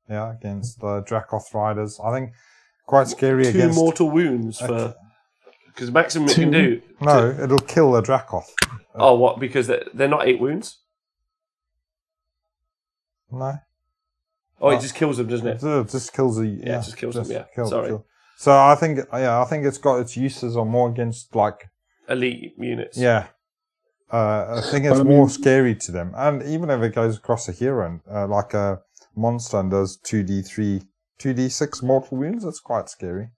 against the Dracoth Riders. I think quite scary 2 against... 2 mortal wounds for... Because maximum it can do... No, it'll kill a Dracoth. Oh, what? Because they're not 8 wounds? No. Oh, it just kills them, doesn't it? It just kills the... Yeah, it just kills them, yeah. Sorry. So I think it's got its uses are more against, like... elite units. Yeah. I think it's more scary to them. And even if it goes across a hero, like a monster and does 2d6 mortal wounds, that's quite scary.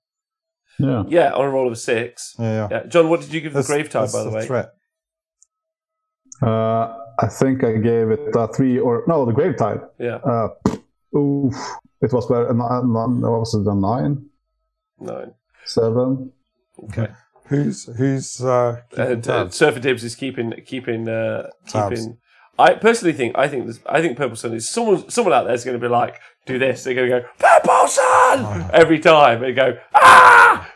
Yeah, on a roll of a 6. Yeah. John, what did you give the Gravetide, by the way? Threat. I think I gave it a 3 or... No, the Gravetide. Yeah. It was where... Was it a 9? 9. 7? Okay. Who's Surfer Dibs is keeping. I personally think Purple Sun is someone out there is going to be like, do this. They're going to go Purple Sun every time and go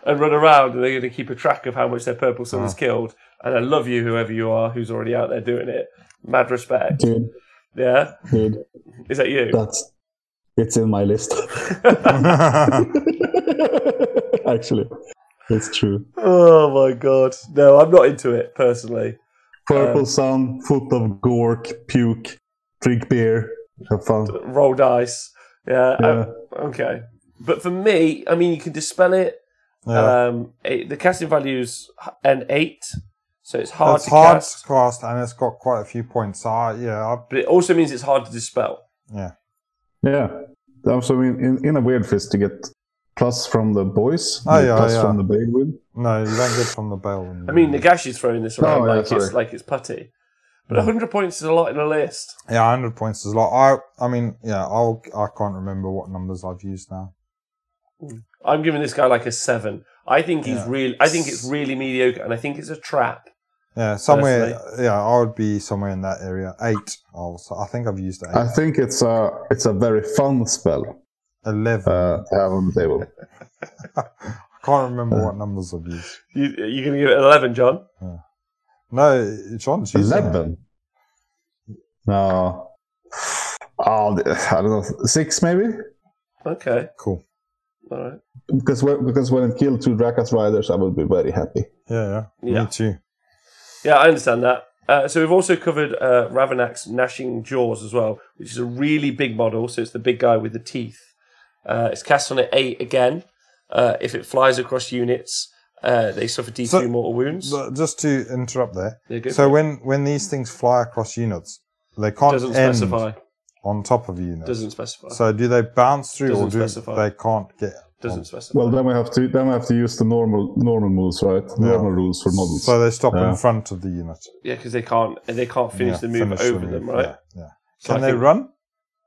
and run around, and they're going to keep a track of how much their Purple Sun has killed. And I love you, whoever you are, who's already out there doing it. Mad respect, dude. Yeah, dude. Is that you? It's in my list. Actually, it's true. Oh my god, no, I'm not into it personally. Purple Sun, Foot of Gork, puke, drink beer, have fun. Roll dice. Yeah. Okay. But for me, I mean, you can dispel it. Yeah. The casting value's an 8, so it's hard to cast, and it's got quite a few points. But it also means it's hard to dispel. Yeah. Yeah. Also, in a weird fist to get plus from the boys. Plus from the Balewind. No, you don't get from the Balewind. I mean, Nagash is throwing this around like it's putty. But 100 points is a lot in a list. Yeah, 100 points is a lot. I can't remember what numbers I've used now. I'm giving this guy like a 7. I think he's really. I think it's really mediocre, and I think it's a trap. Yeah, somewhere. Personally. Yeah, I would be somewhere in that area. 8. I think I've used 8. I think it's a very fun spell. 11. To have on the table. I can't remember what numbers I've used. You're going to give it 11, John? Yeah. No, John's using 11. No. Oh, I don't know. 6 maybe. Okay. Cool. All right. Because when it killed 2 Drakas Riders, I would be very happy. Yeah. Me too. Yeah, I understand that. So we've also covered Ravanak's Gnashing Jaws as well, which is a really big model. So it's the big guy with the teeth. It's cast on at 8 again. If it flies across units, they suffer D3 mortal wounds. Just to interrupt there. So when these things fly across units, they can't specify on top of units. Doesn't specify. So do they bounce through, or they can't get? Doesn't specify. Well, then we have to use the normal moves, right? Normal rules for models. So they stop in front of the unit. Yeah, because they can't finish the move over them, right? Yeah. Can they run?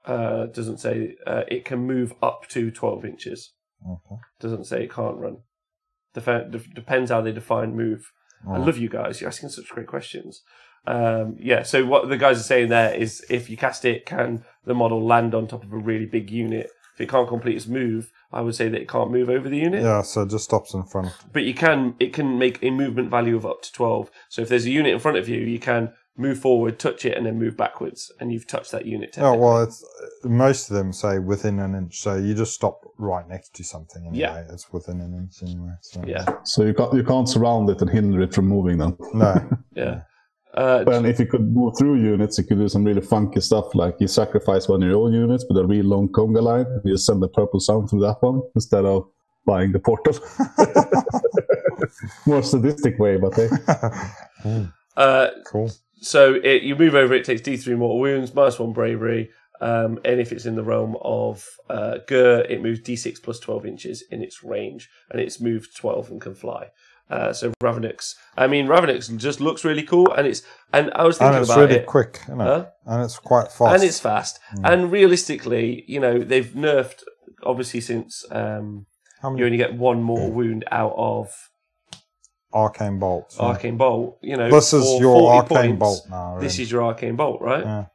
Doesn't say it can move up to 12 inches. Okay. Doesn't say it can't run. Depends how they define move. I love you guys. You're asking such great questions. So what the guys are saying there is, if you cast it, can the model land on top of a really big unit? If it can't complete its move, I would say that it can't move over the unit. Yeah, so it just stops in front. But it can make a movement value of up to 12. So if there's a unit in front of you, you can move forward, touch it, and then move backwards, and you've touched that unit. Oh, well, most of them say within an inch, so you just stop right next to something anyway. Yeah. It's within an inch anyway. So. Yeah. So you can't surround it and hinder it from moving then. No. Yeah. But if you could move through units, you could do some really funky stuff, like you sacrifice one of your own units with a real long conga line, and you send the purple sound through that one instead of buying the portal. More sadistic way, but hey. Cool. So you move over, it takes D3 mortal wounds, -1 bravery, and if it's in the realm of Gur, it moves D6 plus 12 inches in its range, and it's moved 12 and can fly. So Ravanix just looks really cool, and I was thinking about it. And it's really quick, isn't it? And it's quite fast. And it's fast. And realistically, they've nerfed, obviously, since you only get 1 mortal wound out of Arcane Bolt. Yeah. Arcane Bolt, This is your Arcane Bolt now. Really. This is your Arcane Bolt, right? Yeah.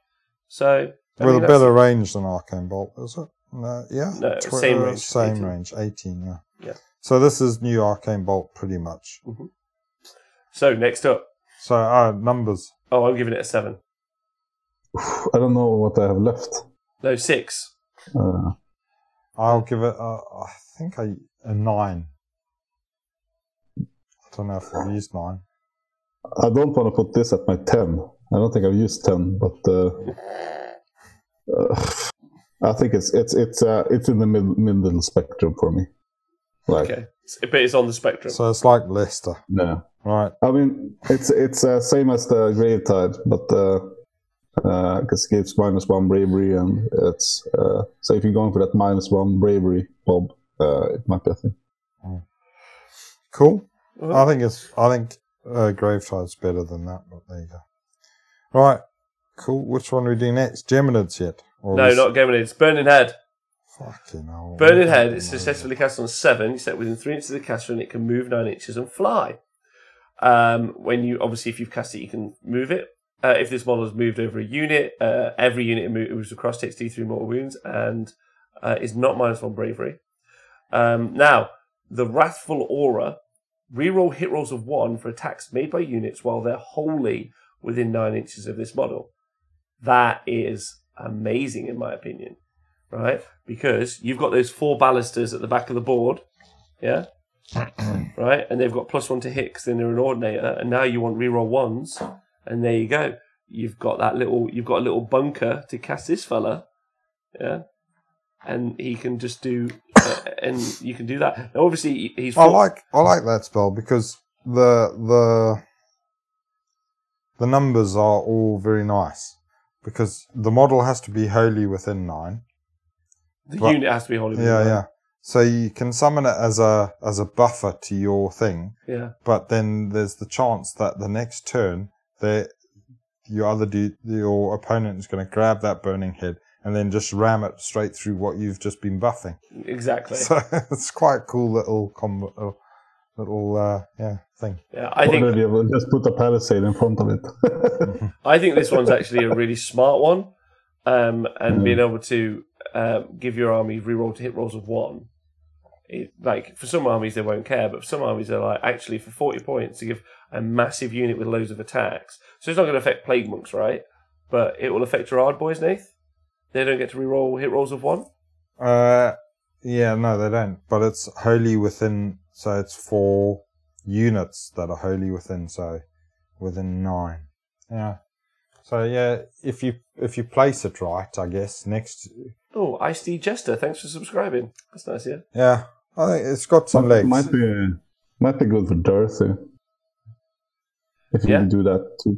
So with a better range than Arcane Bolt, is it? No, yeah. No, same range. Same 18. Range, 18. Yeah. Yeah. So this is new Arcane Bolt, pretty much. Mm-hmm. So next up. So numbers. Oh, I'm giving it a 7. I don't know what I have left. No, 6. I'll give it. I think a 9. I don't know if I've used 9. I don't want to put this at my 10. I don't think I've used 10, but I think it's in the middle spectrum for me. Like, okay, but it's on the spectrum. So it's like Leicester. No, right. I mean, it's same as the Gravetide, but because it gives -1 bravery, and it's so if you're going for that -1 bravery, Bob, it might be a thing. Cool. I think Gravetide's better than that, but there you go. Right, cool. Which one are we doing next? Geminids yet? No, not Geminids. Burning Head. Fucking hell. Burning Head is successfully cast on 7. You set within 3 inches of the caster, and it can move 9 inches and fly. If you've cast it, you can move it. If this model is moved over a unit, every unit it moves across takes D3 mortal wounds and is not -1 bravery. Now, the Wrathful Aura. Reroll hit rolls of 1 for attacks made by units while they're wholly within 9 inches of this model. That is amazing, in my opinion, right? Because you've got those 4 ballisters at the back of the board, yeah, right, and they've got +1 to hit because then they're an ordinator, and now you want reroll 1s, and there you go. You've got a little bunker to cast this fella, yeah, and he can just do. And you can do that. Now, obviously, he's. I like that spell because the numbers are all very nice because the model has to be wholly within 9. The unit has to be wholly within 9. Yeah. So you can summon it as a buffer to your thing. Yeah. But then there's the chance that the next turn your opponent is going to grab that burning head and then just ram it straight through what you've just been buffing. Exactly. So it's quite a cool little thing. Yeah, I think we'll just put a palisade in front of it. I think this one's actually a really smart one, and being able to give your army reroll to hit rolls of 1. Like for some armies they won't care, but for some armies they're like, actually for 40 points to give a massive unit with loads of attacks. So it's not going to affect plague monks, right? But it will affect your hard boys, Nath. They don't get to reroll hit rolls of 1. Yeah, no, they don't. But it's wholly within. So it's for units that are wholly within. So within 9. Yeah. So yeah, if you place it right, I guess next. Oh, Ice D Jester, thanks for subscribing. That's nice, yeah. Yeah, I think it's got some legs. Might be good for Dorothy. If you can do that 2+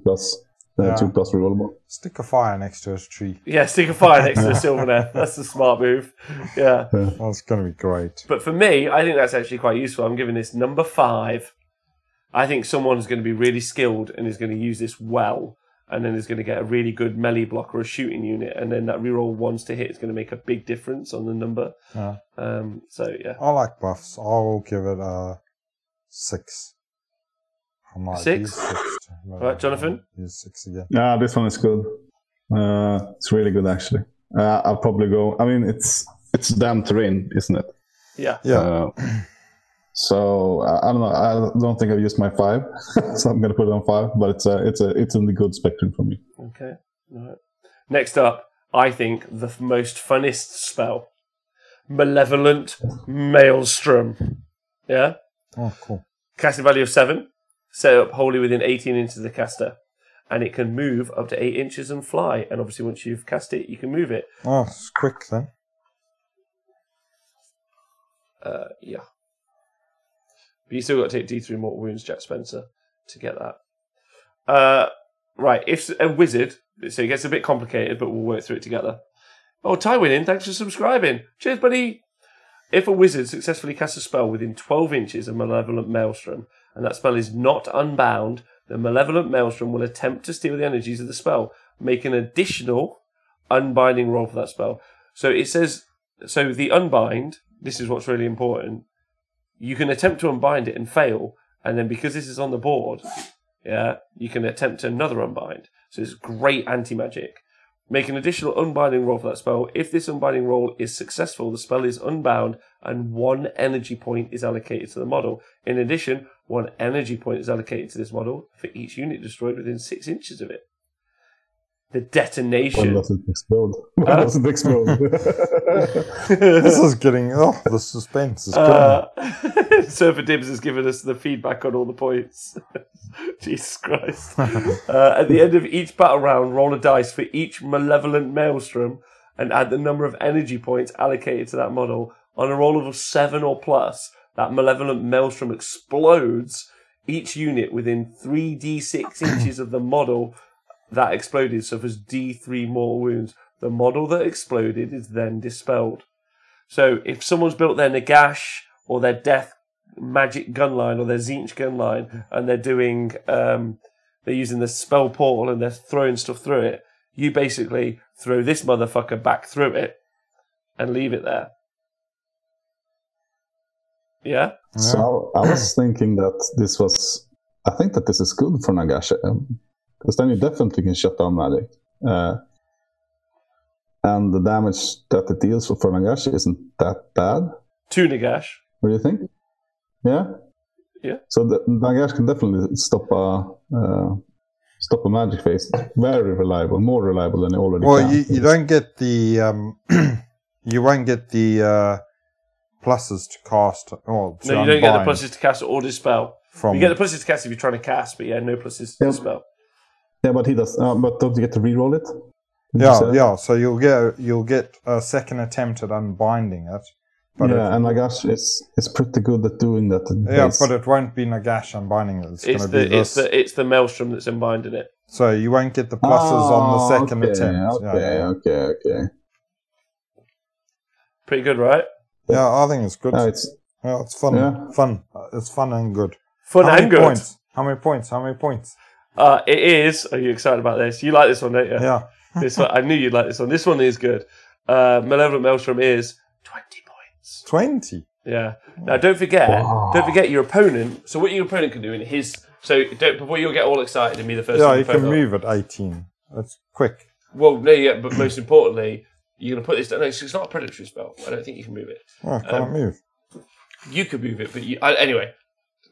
rerollable. Stick a fire next to a tree. Yeah, stick a fire next to a Sylvaneth. That's a smart move. Yeah. That's going to be great. But for me, I think that's actually quite useful. I'm giving this number 5. I think someone's going to be really skilled and is going to use this well, and then is going to get a really good melee block or a shooting unit, and then that reroll 1s to hit is going to make a big difference on the number. Yeah. So, yeah. I like buffs. I will give it a 6. 6? All right, Jonathan? Use 6 again. Yeah, this one is good. It's really good, actually. I'll probably go. I mean, it's damn terrain, isn't it? Yeah. Yeah. So I don't know. I don't think I've used my 5, so I'm going to put it on 5. But it's in the good spectrum for me. Okay. All right. Next up, I think the most funnest spell, Malevolent Maelstrom. Yeah. Oh, cool. Casting value of 7. Set up wholly within 18 inches of the caster, and it can move up to 8 inches and fly. And obviously, once you've cast it, you can move it. Oh, it's quick then. Yeah. But you still got to take D3 mortal wounds, Jack Spencer, to get that. Right, if a wizard, so it gets a bit complicated, but we'll work through it together. Oh, Tywin, thanks for subscribing. Cheers, buddy. If a wizard successfully casts a spell within 12 inches of Malevolent Maelstrom, and that spell is not unbound, the Malevolent Maelstrom will attempt to steal the energies of the spell, make an additional unbinding roll for that spell. So it says, so the unbind, this is what's really important, you can attempt to unbind it and fail, and then because this is on the board, yeah, you can attempt another unbind. So it's great anti-magic. Make an additional unbinding roll for that spell. If this unbinding roll is successful, the spell is unbound and 1 energy point is allocated to the model. In addition, 1 energy point is allocated to this model for each unit destroyed within 6 inches of it. The detonation. When does it explode? When does it explode? This is getting... Oh, the suspense is killing. Surfer Dibs has given us the feedback on all the points. Jesus Christ. At the end of each battle round, roll a dice for each Malevolent Maelstrom and add the number of energy points allocated to that model. On a roll of a 7 or plus, that Malevolent Maelstrom explodes. Each unit within 3d6 inches of the model that exploded suffers D3 mortal wounds. The model that exploded is then dispelled. So if someone's built their Nagash or their Death Magic gunline or their Tzeentch gunline and they're doing, they're using the spell portal and they're throwing stuff through it, you basically throw this motherfucker back through it and leave it there. Yeah? So I was thinking that this was, I think that this is good for Nagash. Because then you definitely can shut down magic. And the damage that it deals for Nagash isn't that bad. 2 Nagash. What do you think? Yeah? Yeah. So the Nagash can definitely stop a magic phase. Very reliable, more reliable than it already Well, can. you don't get the... you won't get the pluses to cast... Or to no, you don't get the pluses to cast or dispel. You get the pluses to cast if you're trying to cast, but yeah, no pluses to dispel. Yeah, but he does. But don't you get to reroll it? Yeah. So you'll get a second attempt at unbinding it. But and Nagash is pretty good at doing that. But it won't be Nagash unbinding it. It's the Maelstrom that's unbinding it. So you won't get the pluses on the second attempt. Okay. Pretty good, right? Yeah, I think it's good. It's fun. Yeah. Fun. It's fun and good. Fun and good. Points? How many points? It is. Are you excited about this? You like this one, don't you? Yeah. This one, I knew you'd like this one. This one is good. Malevolent Maelstrom is 20 points. 20? Yeah. Now, don't forget your opponent. So what your opponent can do in his... So before you get all excited and be the first... Yeah, you can move at 18. That's quick. Well, no, yeah, but most importantly, you're going to put this down. No, it's not a predatory spell. I don't think you can move it. Oh, I can't move. You could move it, but anyway,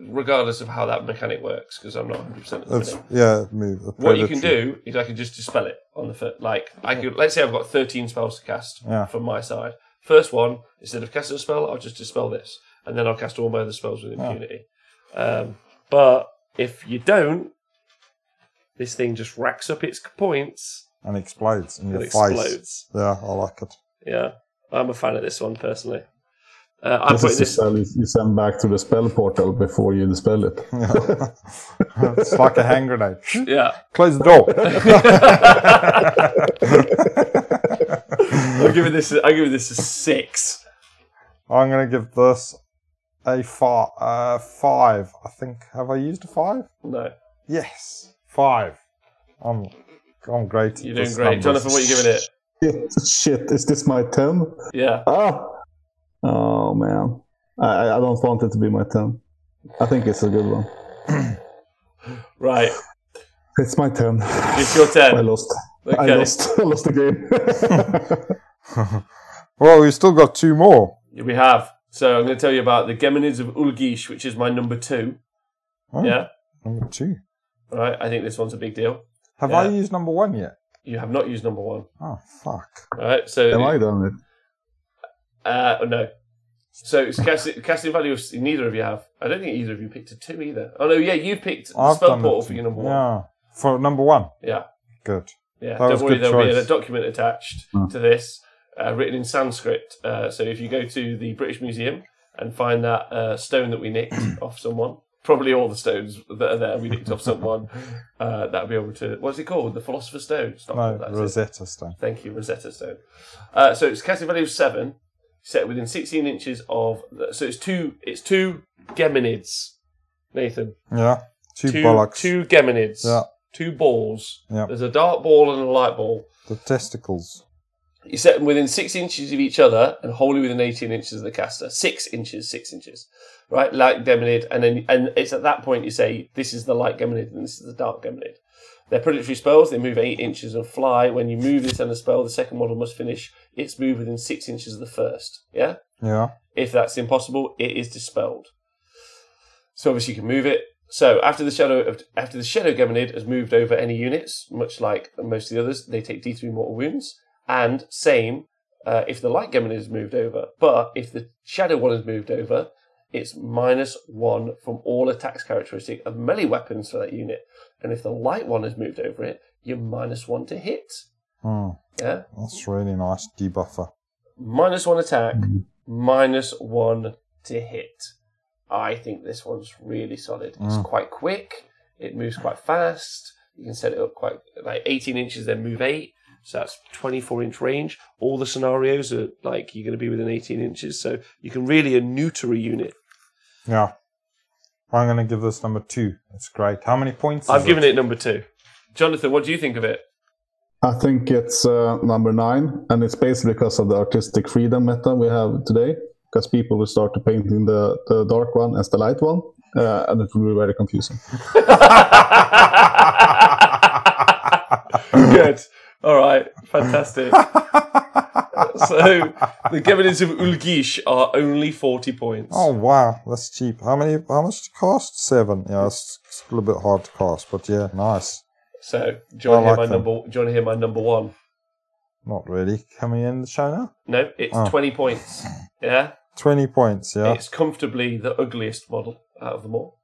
regardless of how that mechanic works, because I'm not 100% at the minute. Yeah, move. What you can do is I can just dispel it on the first. Like, let's say I've got 13 spells to cast from my side. First one, instead of casting a spell, I'll just dispel this. And then I'll cast all my other spells with impunity. But if you don't, this thing just racks up its points. And explodes in your face. Explodes. Yeah, I like it. Yeah, I'm a fan of this one, personally. This is the spell you send back to the spell portal before you dispel it. Yeah. It's like a hand grenade. Yeah. Close the door. I'll give it this a 6. I'm going to give this a 5. I think. Have I used a 5? No. Yes. 5. I'm great. You're doing great. Jonathan, what are you giving it? Shit, is this my 10? Yeah. Oh, man. I don't want it to be my 10. I think it's a good one. Right. It's my 10. It's your 10. I lost. Okay. I lost the game. Well, we've still got 2 more. We have. So I'm going to tell you about the Geminids of Ulgish, which is my number 2. Oh, yeah? Number 2. Right, I think this one's a big deal. Have I used number 1 yet? You have not used number 1. Oh, fuck. Right, so... Have I done it? No. So it's casting value of... Neither of you have. I don't think either of you picked a 2 either. Oh, no, yeah, you picked the spell portal for your number 1. Yeah, for number 1. Yeah. Good. Yeah, don't worry, there'll be a document attached to this, written in Sanskrit. So if you go to the British Museum and find that stone that we nicked off someone, probably all the stones that are there we nicked off someone, that'll be able to... What's it called? The Philosopher's Stone? Rosetta Stone. Thank you, Rosetta Stone. So it's casting value of 7, set within 16 inches of... So it's two Geminids, Nathan. Yeah, two bullocks. 2 Geminids. Yeah. 2 balls. Yeah. There's a dark ball and a light ball. The testicles. You set them within 6 inches of each other and wholly within 18 inches of the caster. 6 inches. Right? Light Geminid. And it's at that point you say, this is the light Geminid and this is the dark Geminid. They're predatory spells. They move 8 inches and fly. When you move this end of spell, the second model must finish its move within 6 inches of the first. Yeah? Yeah. If that's impossible, it is dispelled. So obviously you can move it. So after the shadow Geminid has moved over any units, much like most of the others, they take D3 mortal wounds. And same if the light Geminid has moved over. But if the shadow one has moved over, it's -1 from all attacks characteristic of melee weapons for that unit. And if the light one has moved over it, you're -1 to hit. Yeah, that's really nice debuffer. -1 attack, -1 to hit. I think this one's really solid. It's quite quick. It moves quite fast. You can set it up quite like 18 inches, then move 8. So that's 24-inch range. All the scenarios are like you're going to be within 18 inches. So you can really neuter a unit. Yeah. I'm going to give this number 2. It's great. How many points? I've given it number 2. Jonathan, what do you think of it? I think it's number 9. And it's basically because of the artistic freedom meta we have today. Because people will start to painting the dark one as the light one, and it will be very confusing. Good. All right. Fantastic. So the Geminids of Ulgish are only 40 points. Oh wow, that's cheap. How much to cost? 7. Yeah, it's a little bit hard to cast, but yeah, nice. So do you want to hear my number 1? Not really. Coming in the show now? No, it's 20 points. Yeah. 20 points, yeah. It's comfortably the ugliest model out of them all.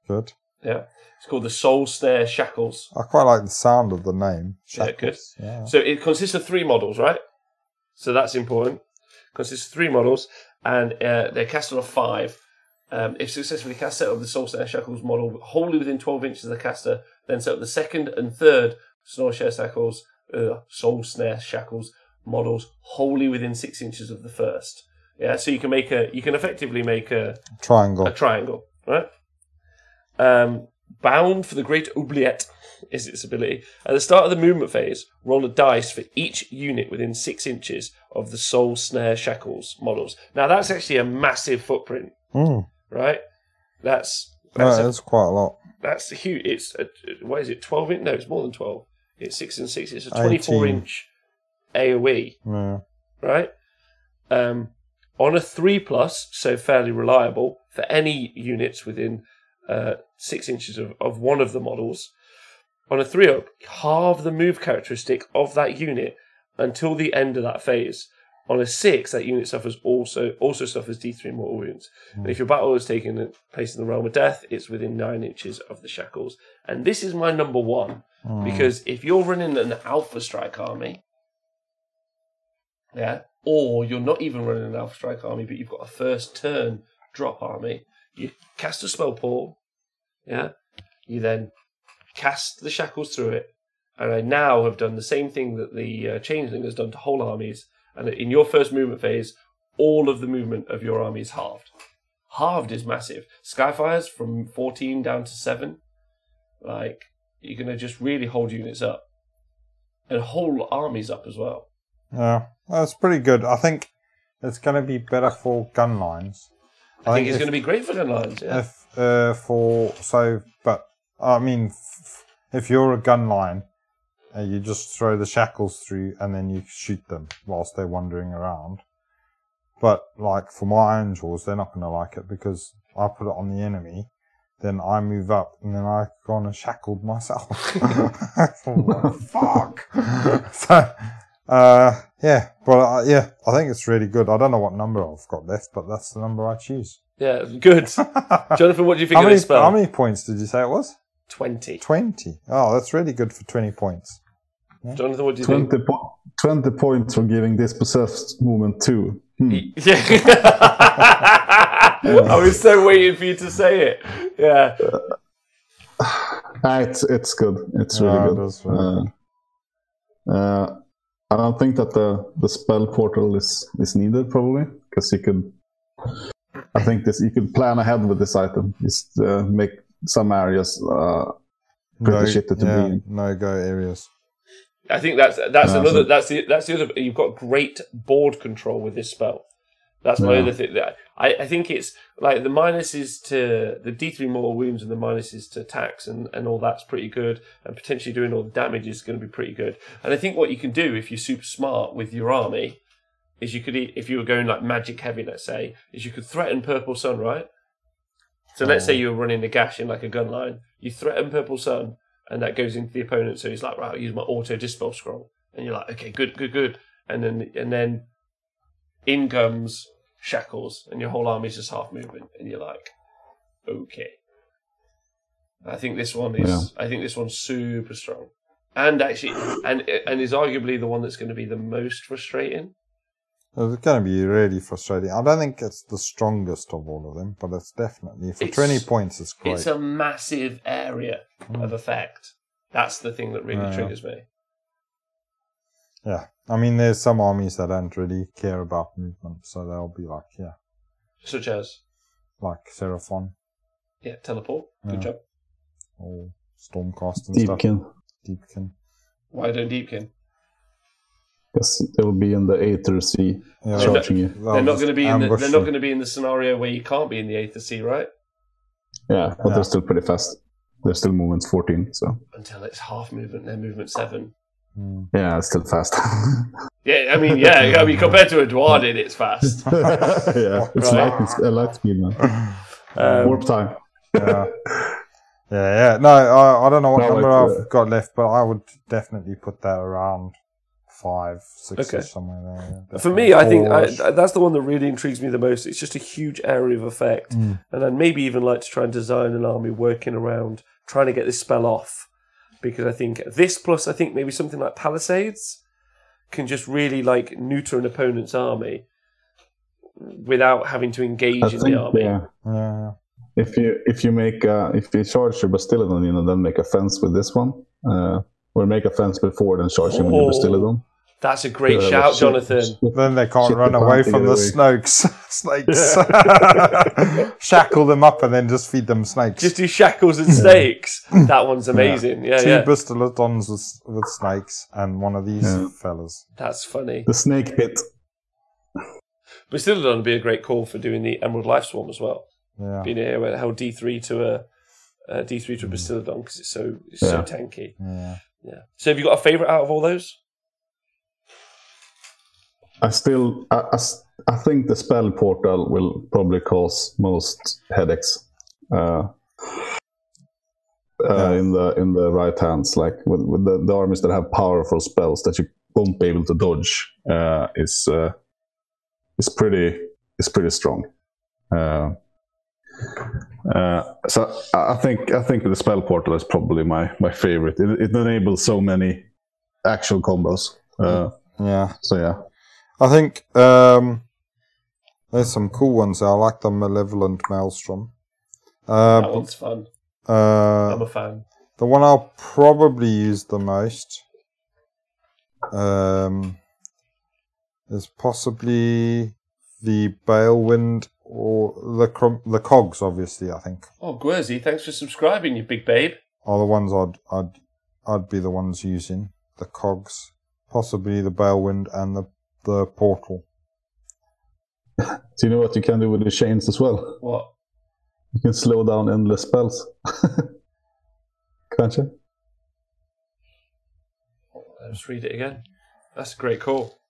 Good. Yeah. It's called the Soul Snare Shackles. I quite like the sound of the name. Shackles. Yeah, good. Yeah. So it consists of 3 models, right? So that's important. It consists of 3 models, and they're cast on a 5. If successfully cast, set up the Soul Snare Shackles model wholly within 12 inches of the caster, then set up the 2nd and 3rd Soul Snare Shackles models wholly within 6 inches of the first. Yeah, so you can effectively make a triangle. A triangle, right? Bound for the Great Oubliette is its ability. At the start of the movement phase, roll a dice for each unit within 6 inches of the Soul Snare Shackles models. Now, that's actually a massive footprint, right? That's quite a lot. That's huge. It's, what is it, 12 inch? No, it's more than 12. It's 6 and 6. It's a 24-inch AoE, right? On a 3+, so fairly reliable, for any units within 6 inches of one of the models. On a 3-up, halve the move characteristic of that unit until the end of that phase. On a 6, that unit also suffers D3 mortal wounds. And if your battle is taking place in the realm of death, it's within 9 inches of the shackles. And this is my number one, because if you're running an Alpha Strike army, or you're not even running an Alpha Strike army, but you've got a first turn drop army, you cast a spell portal, you then cast the shackles through it, and I now have done the same thing that the Changeling has done to whole armies, and in your first movement phase, all of the movement of your army is halved. Halved is massive. Skyfires from 14 down to 7, like, you're going to just really hold units up. And whole armies up as well. Yeah, that's pretty good. I think it's going to be better for gun lines. I think it's going to be great for gun lines, yeah. If you're a gun line, you just throw the shackles through and then you shoot them whilst they're wandering around. But, like, for my angels, they're not going to like it because I put it on the enemy, then I move up, and then I've gone and shackled myself. Fuck! So, I think it's really good. I don't know what number I've got left, but that's the number I choose. Yeah, good. Jonathan, what do you think of this spell? How many points did you say it was? 20. 20. Oh, that's really good for 20 points. Yeah. Jonathan, what do you think? 20 points for giving dispossessed movement 2. Yeah. I was so waiting for you to say it. Yeah. It's good. It's really good. That's really good. I don't think that the spell portal is needed, probably, because you could plan ahead with this item. Just make some areas pretty shitty to be in. No-go areas. I think that's another. That's the other. You've got great board control with this spell. That's my other thing. I think it's like the minuses to the D3 mortal wounds and the minuses to attacks and all that's pretty good, and potentially doing all the damage is going to be pretty good. And I think what you can do if you're super smart with your army is you could, if you were going like magic heavy, let's say, is you could threaten Purple Sun, right? So let's say you were running a Gnashing like a gun line, you threaten Purple Sun, and that goes into the opponent. So he's like, right, I'll use my auto dispel scroll, and you're like, okay, good, and then in comes shackles, and your whole army's just half movement, and you're like, okay. I think this one is. I think this one's super strong, and actually, and is arguably the one that's going to be the most frustrating. It's going to be really frustrating. I don't think it's the strongest of all of them, but it's definitely for 20 points. It's great. It's a massive area of effect. That's the thing that really triggers me. Yeah, I mean, there's some armies that don't really care about movement, so they'll be like, such as like Seraphon. Yeah, teleport. Good job. Or Stormcast and stuff. Deepkin. Why don't Deepkin? Because they will be in the Aether Sea, charging you. They're not going to be in the. They're not going to be in the scenario where you can't be in the Aether Sea, right? Yeah, but they're still pretty fast. They're still movement 14, so until it's half movement, they're movement 7. Yeah, it's still fast. I mean, compared to a Dwarden, it's fast. It's light speed, man. Warp time. Yeah. No, I don't know what number I've got left, but I would definitely put that around 5, 6 or somewhere there. For me, I think that's the one that really intrigues me the most. It's just a huge area of effect. And I'd maybe even like to try and design an army working around trying to get this spell off. Because I think this plus, I think maybe something like Palisades can just really like neuter an opponent's army without having to engage in the army. Yeah. If you charge your Bastillodon, then make a fence with this one. Or make a fence before, then charge him with your Bastillodon. That's a great shout, Jonathan. Then they can't run away from the snakes. Shackle them up and then just feed them snakes. Just do shackles and snakes. That one's amazing. Yeah, Two Bastillodons with snakes and one of these fellas. That's funny. The snake pit. Bastillodon would be a great call for doing the Emerald Life Swarm as well. Yeah. Being here where held D3 to a Bastillodon because it's so tanky. Yeah. So have you got a favourite out of all those? I think the spell portal will probably cause most headaches in the right hands. Like with the armies that have powerful spells that you won't be able to dodge is pretty strong. So I think the spell portal is probably my favorite. It enables so many actual combos. So yeah. I think there's some cool ones. I like the Malevolent Maelstrom. That one's fun. I'm a fan. The one I'll probably use the most is possibly the Balewind or the Cogs, obviously, I think. Oh, Gwerzy, thanks for subscribing, you big babe. Are the ones I'd be the ones using. The Cogs, possibly the Balewind and the portal. Do you know what you can do with the chains as well? What? You can slow down endless spells. Can't you? Let's read it again. That's a great call.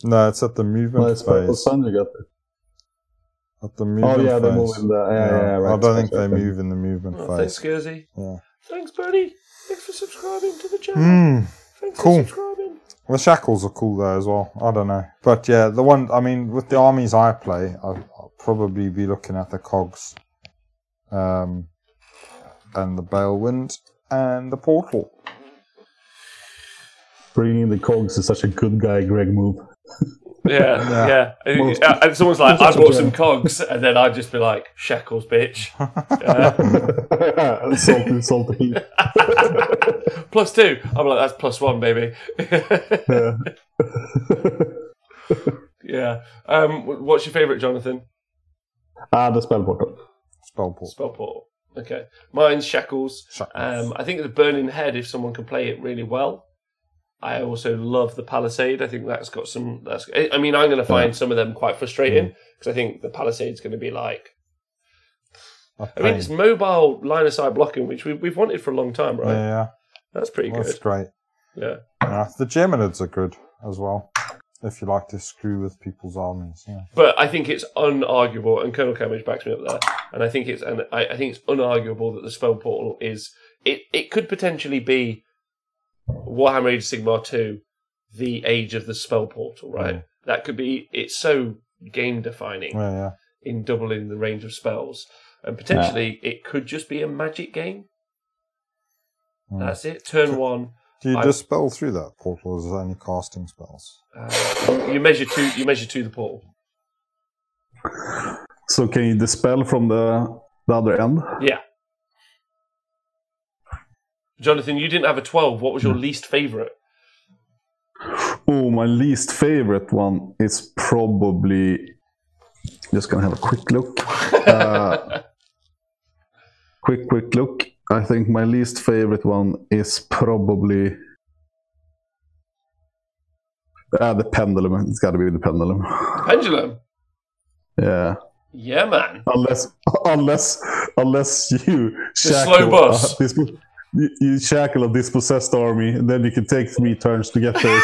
No, it's at the movement phase. You got it. At the movement phase. They move in the... right. I don't think they move in the movement phase. Thanks, Gwerzy. Yeah. Thanks, Bernie. Thanks for subscribing to the channel. Thanks for subscribing. The shackles are cool though as well. I don't know. But yeah, the one, I mean, with the armies I play, I'll probably be looking at the Cogs. And the Balewind and the portal. Bringing the Cogs is such a good guy Greg move. Yeah. And someone's like, I brought some Cogs, and then I'd just be like, shackles, bitch. Salty. +2. I'm like, that's +1, baby. Yeah. What's your favourite, Jonathan? The spell portal. Spell portal. Okay. Mine's shackles. I think the Burning Head, if someone can play it really well. I also love the Palisade. I think that's got some... I'm going to find some of them quite frustrating because I think the Palisade's going to be like... it's mobile line-of-sight blocking, which we've wanted for a long time, right? Yeah. That's pretty good. That's great. Yeah. The Geminids are good as well, if you like to screw with people's armies. Yeah. But I think it's unarguable, and Colonel Cabbage backs me up there, and I think it's unarguable that the spell portal is... It could potentially be Warhammer Age of Sigmar 2, the age of the spell portal, right? That could be... It's so game-defining in doubling the range of spells. And potentially, it could just be a magic game. That's it. Turn 1. Do you dispel through that portal, or is there only casting spells? You measure to the portal. So can you dispel from the other end? Yeah. Jonathan, you didn't have a 12. What was your least favourite? Oh, my least favourite one is probably... Just gonna have a quick look. Quick look. I think my least favorite one is probably the pendulum. It's got to be the pendulum. Pendulum? Yeah. Yeah, man. Unless you slow boss. You shackle a dispossessed army, and then you can take 3 turns to get there.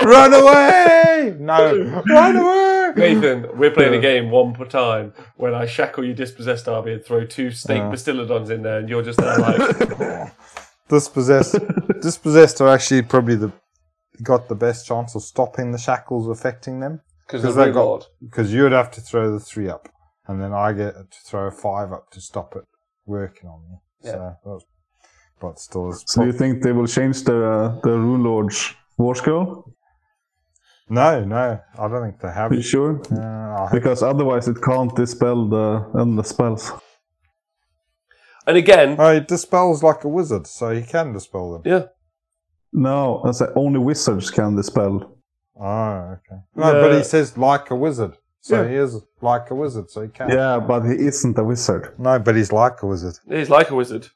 Run away! No, run away! Nathan, we're playing a game one per time when I shackle your dispossessed army and throw 2 snake Bastillodons in there, and you're just there like... Dispossessed are actually probably got the best chance of stopping the shackles affecting them. Because you would have to throw the 3 up, and then I get to throw a 5 up to stop it working on me. Yeah. But still... So you think they will change the Rune Lord's War Scroll? No, I don't think they have. Are you sure? Because otherwise it can't dispel the spells. And again... he dispels like a wizard, so he can dispel them. Yeah. No, I said only wizards can dispel. Oh, okay. No, but he says like a wizard. So he is like a wizard, so he can. Yeah, but he isn't a wizard. No, but he's like a wizard. He's like a wizard.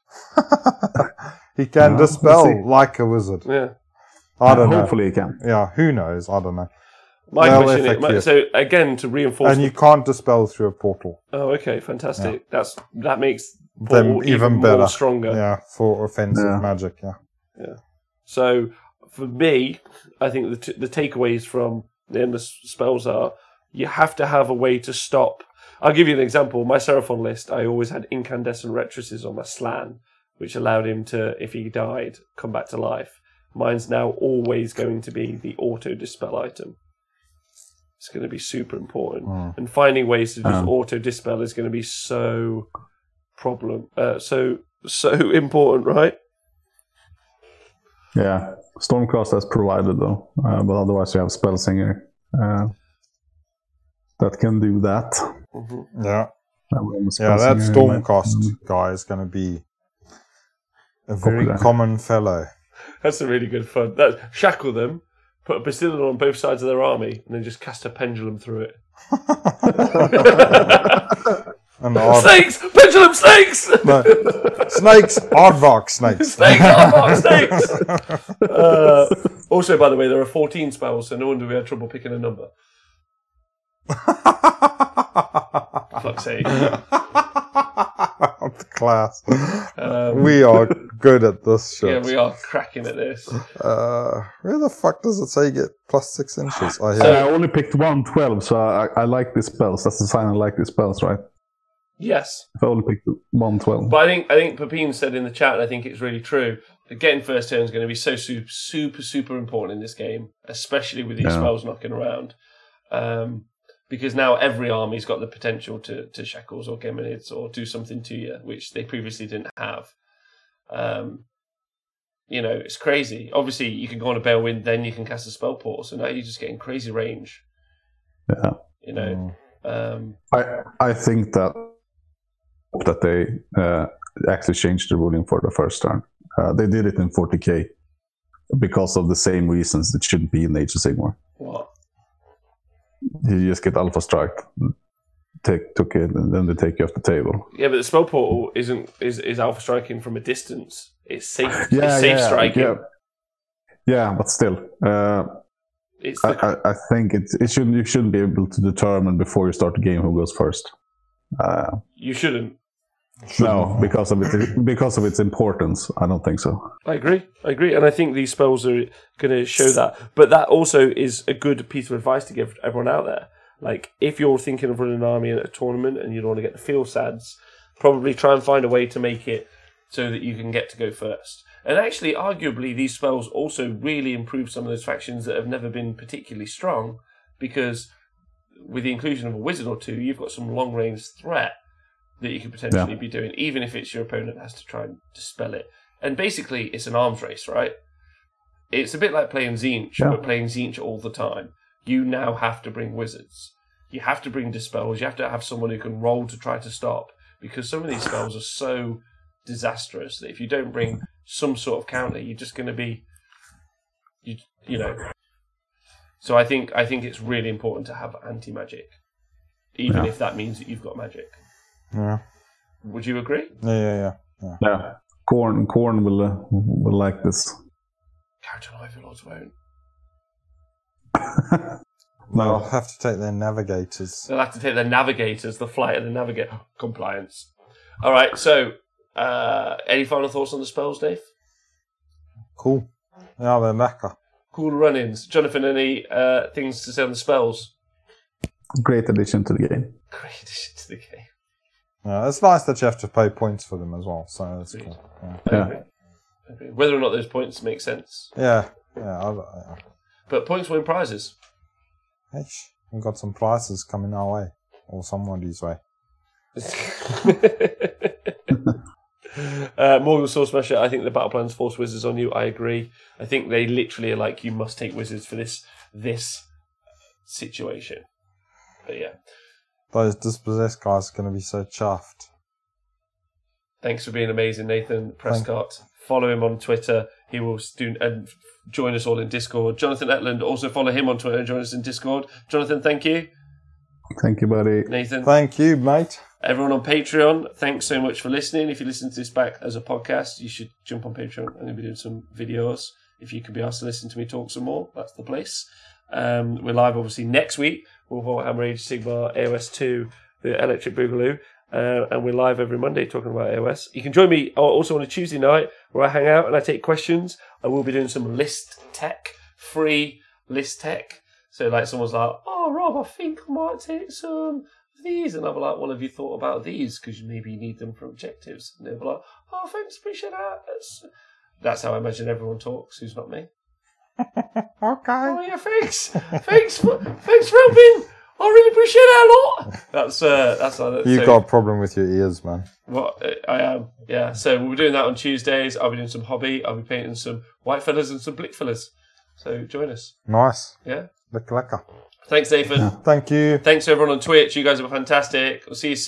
He can dispel like a wizard. Yeah. I don't know. Hopefully he can. Yeah, who knows? I don't know. My question is, so again, to reinforce... And you can't dispel through a portal. Oh, okay, fantastic. Yeah. That makes them even better. More stronger. Yeah, for offensive magic, Yeah. So, for me, I think the takeaways from the endless spells are, you have to have a way to stop. I'll give you an example. My Seraphon list, I always had incandescent rectrices on my Slan, which allowed him to, if he died, come back to life. Mine's now always going to be the auto-dispel item. It's going to be super important. And finding ways to just auto-dispel is going to be so important, right? Yeah. Stormcast has provided, though. But otherwise you have Spellsinger. That can do that. Mm-hmm. Yeah. That Stormcast guy is going to be a very common fellow. That's a really good fun. Shackle them, put a Bastillon on both sides of their army, and then just cast a pendulum through it. Snakes! Pendulum snakes! No. Snakes! Aardvark snakes! Snakes! Aardvark snakes! Also, by the way, there are 14 spells, so no wonder we had trouble picking a number. Fuck's sake. Class. We are good at this shit. Yeah, we are cracking at this. Where the fuck does it say you get plus 6 inches? I only picked 112, so I like these spells. That's the sign I like these spells, right? Yes. If I only picked 112. But I think Pepin said in the chat, and I think it's really true, that getting first turn is going to be so super important in this game, especially with these spells knocking around. Because now every army's got the potential to shackles or geminids or do something to you, which they previously didn't have. It's crazy. Obviously, you can go on a Balewind, then you can cast a spell portal, so now you're just getting crazy range. Yeah. I think that they actually changed the ruling for the first turn. They did it in 40k because of the same reasons it shouldn't be in Age of Sigmar. What? You just get alpha strike, took it, and then they take you off the table. Yeah, but the spell portal is alpha striking from a distance. It's safe. It's safe striking. Yeah, but still, I think you shouldn't be able to determine before you start the game who goes first. You shouldn't. No, because of its importance. I don't think so. I agree, and I think these spells are going to show that. But that also is a good piece of advice to give everyone out there. Like, if you're thinking of running an army at a tournament and you don't want to get the field sads, probably try and find a way to make it so that you can get to go first. And actually, arguably, these spells also really improve some of those factions that have never been particularly strong, because with the inclusion of a wizard or two, you've got some long-range threat that you could potentially be doing, even if it's your opponent has to try and dispel it. And basically, it's an arms race, right? It's a bit like playing Tzeentch, but playing Tzeentch all the time. You now have to bring wizards. You have to bring dispels. You have to have someone who can roll to try to stop, because some of these spells are so disastrous that if you don't bring some sort of counter, you're just going to be, you know. So I think it's really important to have anti-magic, even if that means that you've got magic. Yeah. Would you agree? Yeah. Corn will like this. Character Overlords won't. They'll have to take their navigators. They'll have to take their navigators, the flight of the navigator. Compliance. All right, so any final thoughts on the spells, Dave? Cool. Yeah, they're lekker. Cool run-ins. Jonathan, any things to say on the spells? Great addition to the game. Great addition to the game. Yeah, it's nice that you have to pay points for them as well, so that's cool. Yeah. Whether or not those points make sense. Yeah. But points win prizes. Hey, we've got some prizes coming our way, or somebody's way. Morgan Source Smasher, I think the battle plans force wizards on you. I agree. I think they literally are like, you must take wizards for this situation. But yeah. Those dispossessed guys are going to be so chuffed. Thanks for being amazing, Nathan Prescott. Follow him on Twitter. he will join us all in Discord. Jonathan Etland, also follow him on Twitter and join us in Discord. Jonathan, thank you. Thank you, buddy. Nathan. Thank you, mate. Everyone on Patreon, thanks so much for listening. If you listen to this back as a podcast, you should jump on Patreon. I'm going to be doing some videos. If you could be asked to listen to me talk some more, that's the place. We're live, obviously, next week with Warhammer Age of Sigmar, AOS 2, the Electric Boogaloo. And we're live every Monday talking about AOS. You can join me also on a Tuesday night where I hang out and I take questions. I will be doing some list tech, free list tech. So like someone's like, oh, Rob, I think I might take some of these. And I'll be like, well, have you thought about these? Because maybe you need them for objectives. And they'll be like, oh, thanks, appreciate that. That's how I imagine everyone talks, who's not me. Okay. Oh, yeah, thanks. thanks for helping. I really appreciate that a lot. That's You've got a problem with your ears, man. What I am, yeah. So we'll be doing that on Tuesdays. I'll be doing some hobby. I'll be painting some white fellas and some blick fellas. So join us. Nice. Yeah. Lekker. Thanks, Nathan. Thank you. Thanks to everyone on Twitch. You guys are fantastic. We'll see you soon.